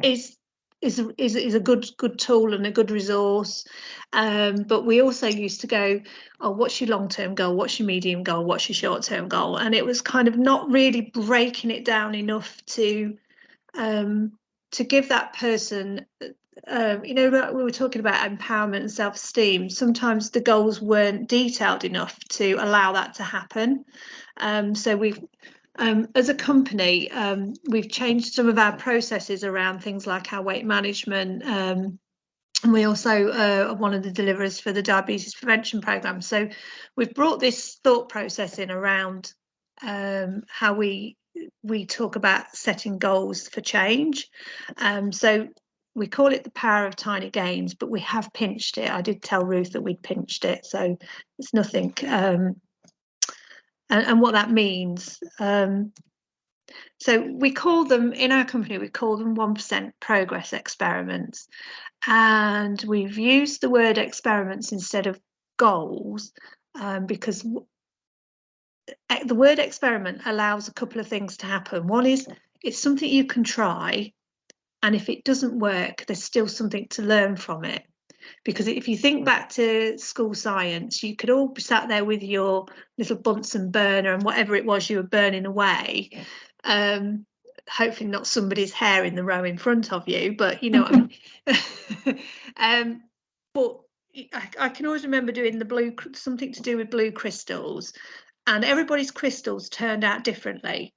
is a good tool and a good resource, but we also used to go, oh, what's your long-term goal, what's your medium goal, what's your short-term goal, and it was kind of not really breaking it down enough to give that person, you know, like we were talking about empowerment and self-esteem, sometimes the goals weren't detailed enough to allow that to happen. So we've as a company, we've changed some of our processes around things like our weight management, and we also are one of the deliverers for the diabetes prevention programme. So we've brought this thought process in around how we talk about setting goals for change. So we call it the power of tiny gains, but we have pinched it. I did tell Ruth that we'd pinched it, so it's nothing. And what that means. So we call them, in our company, we call them 1% progress experiments. And we've used the word experiments instead of goals because the word experiment allows a couple of things to happen. One is it's something you can try, and if it doesn't work, there's still something to learn from it. Because if you think back to school science, you could all be sat there with your little Bunsen burner and whatever it was you were burning away. Hopefully not somebody's hair in the row in front of you, but you know what I mean. But I can always remember doing something to do with blue crystals, and everybody's crystals turned out differently.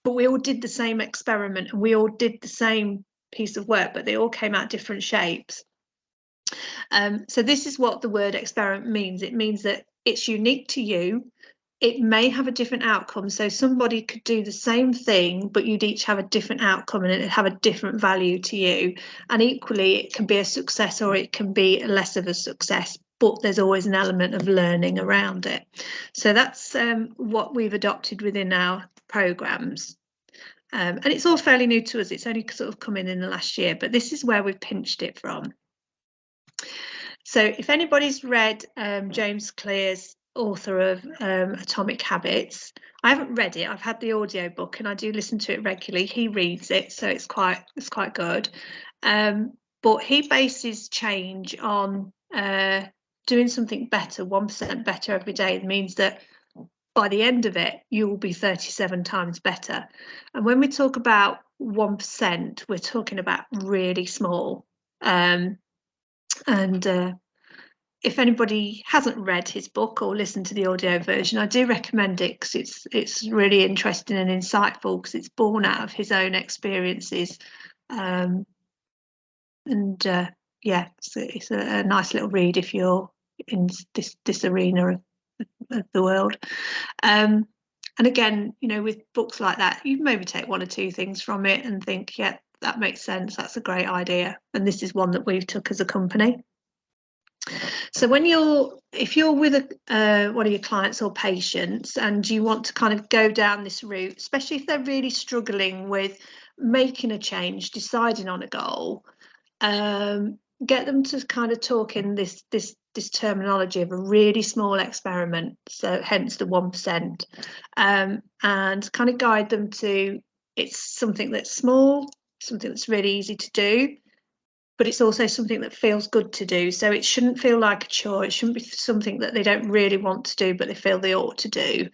But we all did the same experiment and we all did the same piece of work, but they all came out different shapes. So this is what the word experiment means. It means that it's unique to you. It may have a different outcome. So somebody could do the same thing, but you'd each have a different outcome and it'd have a different value to you. And equally, it can be a success or it can be less of a success, but there's always an element of learning around it. So that's what we've adopted within our programmes. And it's all fairly new to us. It's only sort of come in the last year, but this is where we've pinched it from. So if anybody's read James Clear's, author of Atomic Habits, I haven't read it. I've had the audio book and I do listen to it regularly. He reads it, so it's quite good. But he bases change on doing something better, 1% better every day. It means that by the end of it, you will be 37 times better. And when we talk about 1%, we're talking about really small. If anybody hasn't read his book or listened to the audio version, I do recommend it because it's really interesting and insightful because it's born out of his own experiences. Yeah, it's a nice little read if you're in this arena of the world. And again, you know, with books like that, you maybe take one or two things from it and think, yeah, that makes sense. That's a great idea. And this is one that we've took as a company. So if you're with one of your clients or patients and you want to kind of go down this route, especially if they're really struggling with making a change, deciding on a goal, get them to kind of talk in this terminology of a really small experiment, so hence the 1%, and kind of guide them to it's something that's small, something that's really easy to do, but it's also something that feels good to do. So it shouldn't feel like a chore. It shouldn't be something that they don't really want to do, but they feel they ought to do.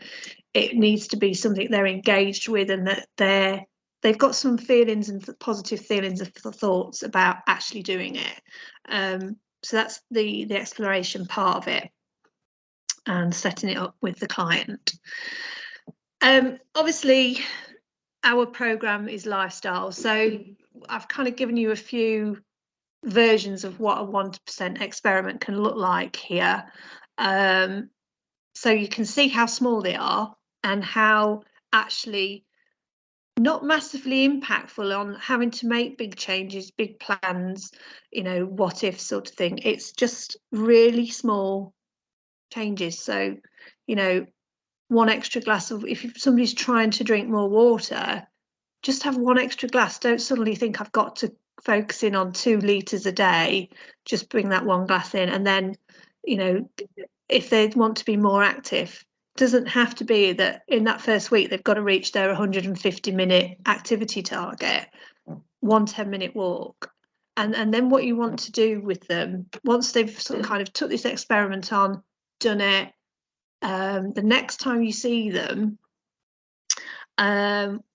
It needs to be something they're engaged with and that they've got some feelings and positive feelings of thoughts about actually doing it. So that's the exploration part of it and setting it up with the client. Obviously, our programme is lifestyle. So I've kind of given you a few versions of what a 1% experiment can look like here. So you can see how small they are and how actually not massively impactful on having to make big changes, big plans, you know, what if sort of thing. It's just really small changes. So, you know, one extra glass of, if somebody's trying to drink more water, just have one extra glass. Don't suddenly think I've got to focus in on 2 litres a day. Just bring that one glass in. And then, you know, if they want to be more active, doesn't have to be that in that first week they've got to reach their 150-minute activity target, 1 10-minute walk. And then what you want to do with them, once they've sort of kind of took this experiment on, done it, the next time you see them,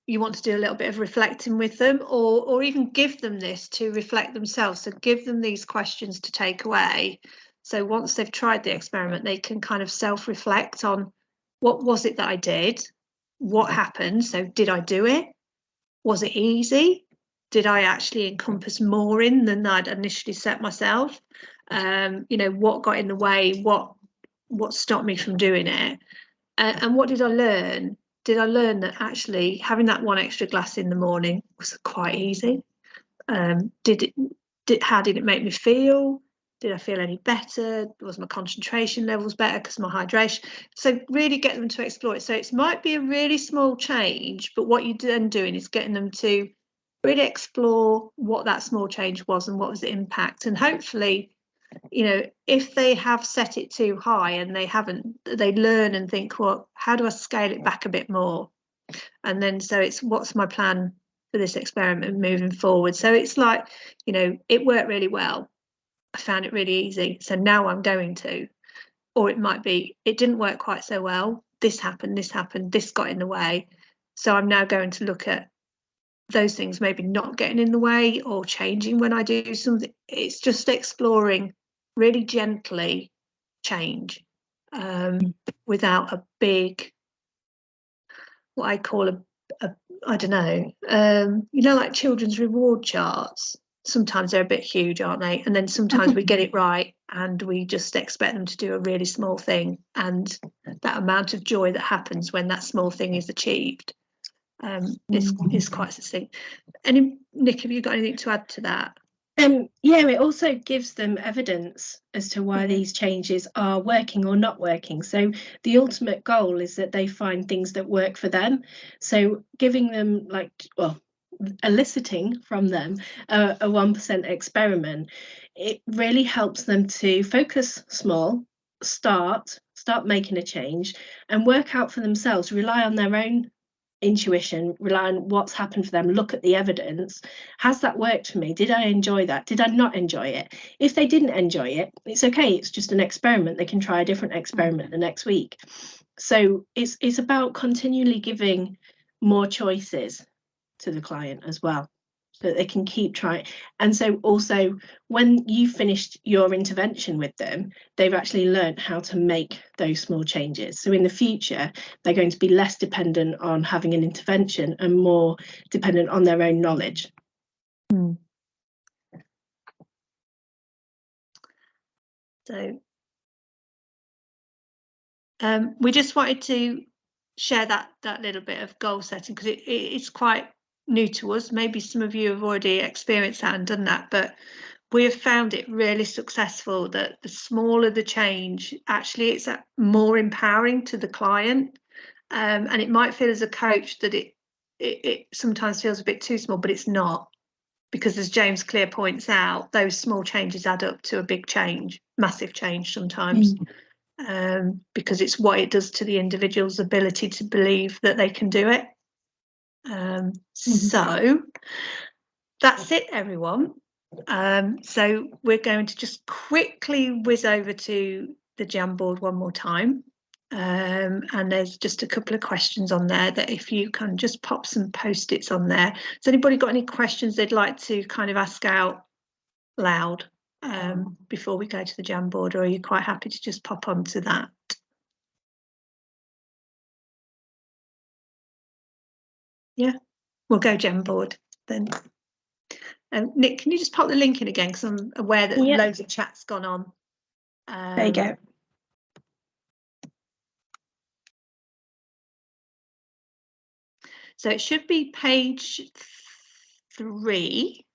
you want to do a little bit of reflecting with them, or even give them this to reflect themselves. So give them these questions to take away. So once they've tried the experiment, they can kind of self-reflect on, what was it that I did? What happened? So did I do it? Was it easy? Did I actually encompass more in than I'd initially set myself? You know, what got in the way? What stopped me from doing it? And what did I learn? Did I learn that actually having that 1 extra glass in the morning was quite easy? How did it make me feel? Did I feel any better? Was my concentration levels better because my hydration? So really get them to explore it. So it might be a really small change, but what you're then doing is getting them to really explore what that small change was and what was the impact. And hopefully, you know, if they have set it too high and they haven't, they learn and think, well, how do I scale it back a bit more? And then so it's, what's my plan for this experiment moving forward? So it's like, you know, it worked really well. I found it really easy. So now I'm going to. Or it might be, it didn't work quite so well. This happened, this got in the way. So I'm now going to look at those things maybe not getting in the way or changing when I do something. It's just exploring really gently change, without a big, what I call a I don't know, you know, like children's reward charts. Sometimes they're a bit huge, aren't they? And then sometimes we get it right and we just expect them to do a really small thing, and that amount of joy that happens when that small thing is achieved is quite succinct. Nick, have you got anything to add to that? Yeah, it also gives them evidence as to why these changes are working or not working. So the ultimate goal is that they find things that work for them. So giving them, like, well, eliciting from them a 1% experiment, it really helps them to focus small, start making a change, and work out for themselves, rely on their own intuition, rely on what's happened for them, look at the evidence. Has that worked for me? Did I enjoy that? Did I not enjoy it? If they didn't enjoy it, it's okay, it's just an experiment. They can try a different experiment the next week. So it's about continually giving more choices to the client as well, so that they can keep trying. And so also, when you've finished your intervention with them, they've actually learned how to make those small changes. So in the future, they're going to be less dependent on having an intervention and more dependent on their own knowledge. So we just wanted to share that little bit of goal setting, because it's quite new to us. Maybe some of you have already experienced that and done that, but we have found it really successful that the smaller the change, actually it's more empowering to the client. And it might feel as a coach that it sometimes feels a bit too small, but it's not, because as James Clear points out, those small changes add up to a big change, massive change sometimes. Because it's what it does to the individual's ability to believe that they can do it. So that's it, everyone. So we're going to just quickly whiz over to the Jamboard one more time. And there's just a couple of questions on there that if you can just pop some post-its on there. Has anybody got any questions they'd like to kind of ask out loud before we go to the Jamboard, or are you quite happy to just pop onto that? Yeah, we'll go Jamboard then. Nick, can you just pop the link in again, because I'm aware that loads of chat's gone on. There you go. So it should be page 3.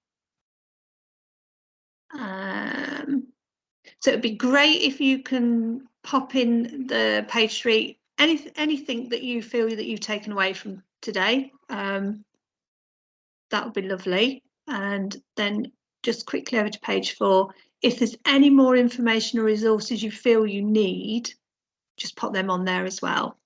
So it'd be great if you can pop in the page 3, anything that you feel that you've taken away from today. That would be lovely. And then just quickly over to page 4. If there's any more information or resources you feel you need, just pop them on there as well.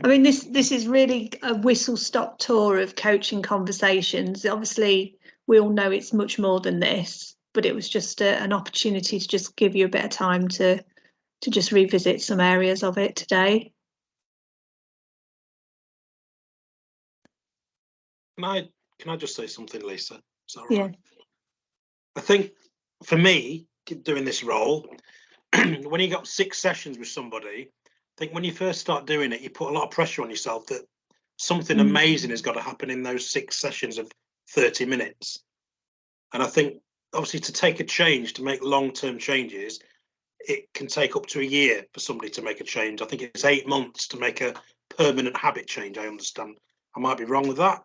I mean, this is really a whistle-stop tour of coaching conversations. Obviously, we all know it's much more than this, but it was just an opportunity to just give you a bit of time to just revisit some areas of it today. Can I just say something, Lisa? Is that all Yeah. right? I think for me, doing this role, when you got 6 sessions with somebody, I think when you first start doing it, you put a lot of pressure on yourself that something amazing has got to happen in those 6 sessions of 30 minutes. And I think obviously to take a change, to make long-term changes, it can take up to a year for somebody to make a change. I think it's 8 months to make a permanent habit change. I understand. I might be wrong with that.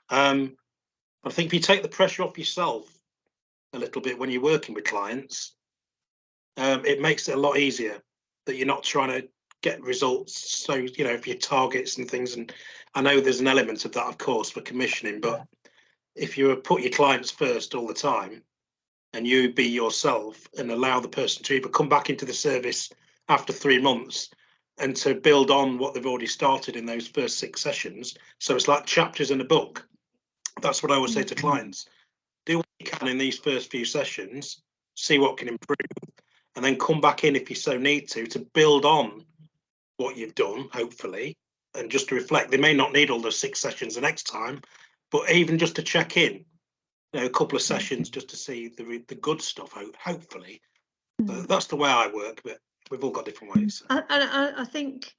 But I think if you take the pressure off yourself a little bit when you're working with clients, it makes it a lot easier that you're not trying to get results. So, you know, if your targets and things, and I know there's an element of that, of course, for commissioning, but if you put your clients first all the time and you be yourself and allow the person to either come back into the service after 3 months and to build on what they've already started in those first 6 sessions. So it's like chapters in a book. That's what I always say to clients. Do what you can in these first few sessions, see what can improve, and then come back in if you so need to build on what you've done, hopefully, and just to reflect. They may not need all those 6 sessions the next time, but even just to check in, you know, a couple of sessions just to see the good stuff, hopefully. So that's the way I work, but we've all got different ways. So. I think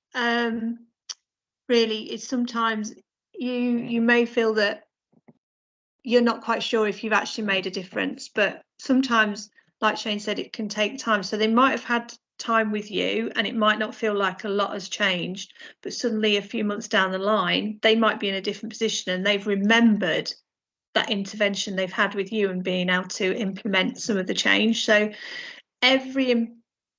really it's sometimes you may feel that you're not quite sure if you've actually made a difference, but sometimes, like Shane said, it can take time. So they might have had time with you and it might not feel like a lot has changed, but suddenly a few months down the line, they might be in a different position and they've remembered that intervention they've had with you and being able to implement some of the change. So every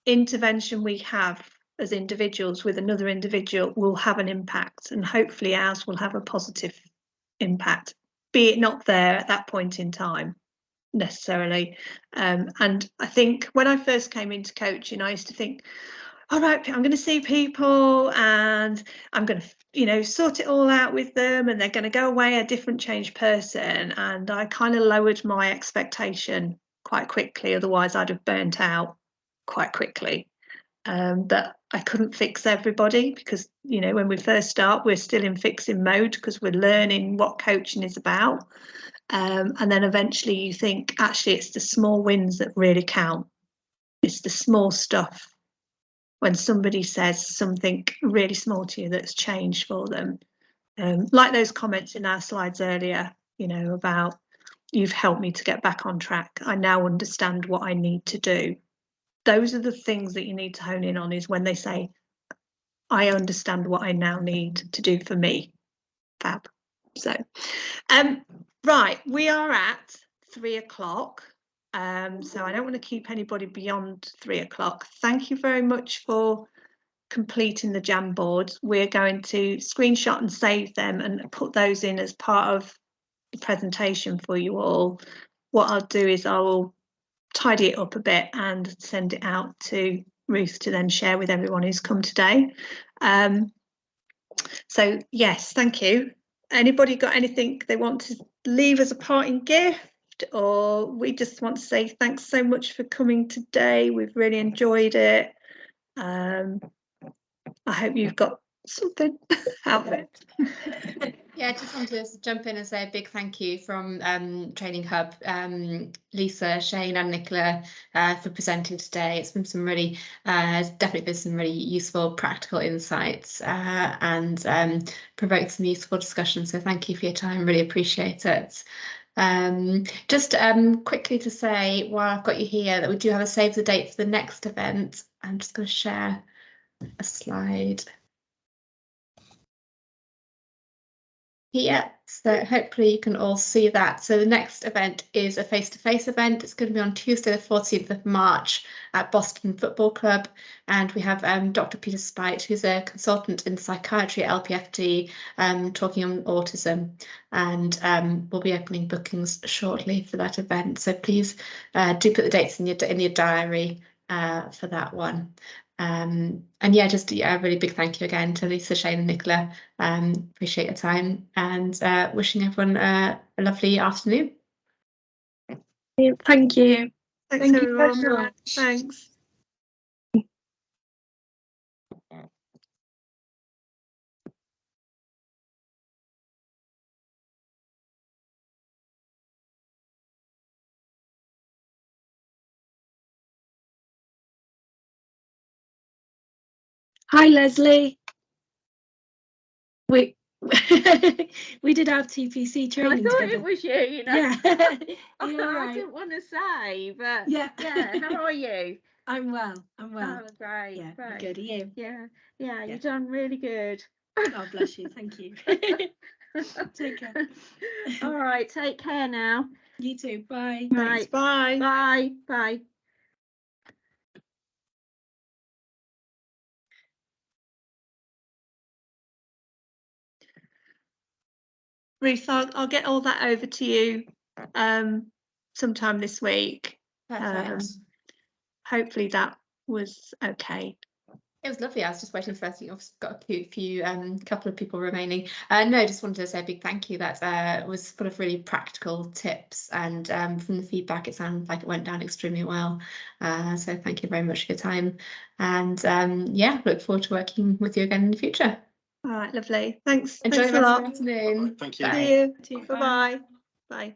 intervention we have as individuals with another individual will have an impact, and hopefully ours will have a positive impact, be it not there at that point in time necessarily. And I think when I first came into coaching, I used to think, all right, I'm going to see people and I'm going to, you know, sort it all out with them and they're going to go away a different changed person. And I kind of lowered my expectation quite quickly, otherwise I'd have burnt out quite quickly. But I couldn't fix everybody because, you know, when we first start, we're still in fixing mode because we're learning what coaching is about. And then eventually you think, actually, it's the small wins that really count. It's the small stuff. When somebody says something really small to you that's changed for them, like those comments in our slides earlier, you know, about you've helped me to get back on track. I now understand what I need to do. Those are the things that you need to hone in on, is when they say, I understand what I now need to do for me. Fab. So, right, we are at 3 o'clock. So I don't want to keep anybody beyond 3 o'clock. Thank you very much for completing the Jamboard. We're going to screenshot and save them and put those in as part of the presentation for you all. What I'll do is I will tidy it up a bit and send it out to Ruth to then share with everyone who's come today. So yes, thank you. Anybody got anything they want to leave as a parting gift, or we just want to say thanks so much for coming today. We've really enjoyed it. I hope you've got something out of it. Yeah, I just wanted to jump in and say a big thank you from Training Hub, Lisa, Shane and Nicola for presenting today. It's been some really, definitely been some really useful practical insights and provoked some useful discussion. So thank you for your time, really appreciate it. Just quickly to say, while I've got you here, that we do have a save the date for the next event. I'm just going to share a slide. Yeah, so hopefully you can all see that. So the next event is a face-to-face event. It's going to be on Tuesday, the 14th of March at Boston Football Club. And we have Dr. Peter Spite, who's a consultant in psychiatry at LPFD, talking on autism. And we'll be opening bookings shortly for that event. So please do put the dates in your diary for that one. And yeah, just a really big thank you again to Lisa, Shane and Nicola. Appreciate your time, and wishing everyone a lovely afternoon. Thank you. Thanks everyone. Thanks. Hi, Leslie. We we did have TPC training I thought together. it was you, you know. Yeah. I You're right. didn't want to say, but Yeah. yeah. How are you? I'm well. I'm well. Oh, great. Yeah. Great. Good. Are you? Yeah. Yeah. Yeah. You've done really good. Oh, bless you. Thank you. Take care. All right. Take care now. You too. Bye. Thanks. Right. Bye. Bye. Bye. Ruth, I'll get all that over to you sometime this week. Perfect. Hopefully that was okay. It was lovely. I was just waiting for us. You've got a few couple of people remaining. No, just wanted to say a big thank you. That was full of really practical tips, and from the feedback, it sounded like it went down extremely well. So thank you very much for your time, and yeah, look forward to working with you again in the future. All right, lovely. Thanks. Enjoy Thanks the a rest lot. of the afternoon. Thank you. Bye. See you. Bye-bye. Bye.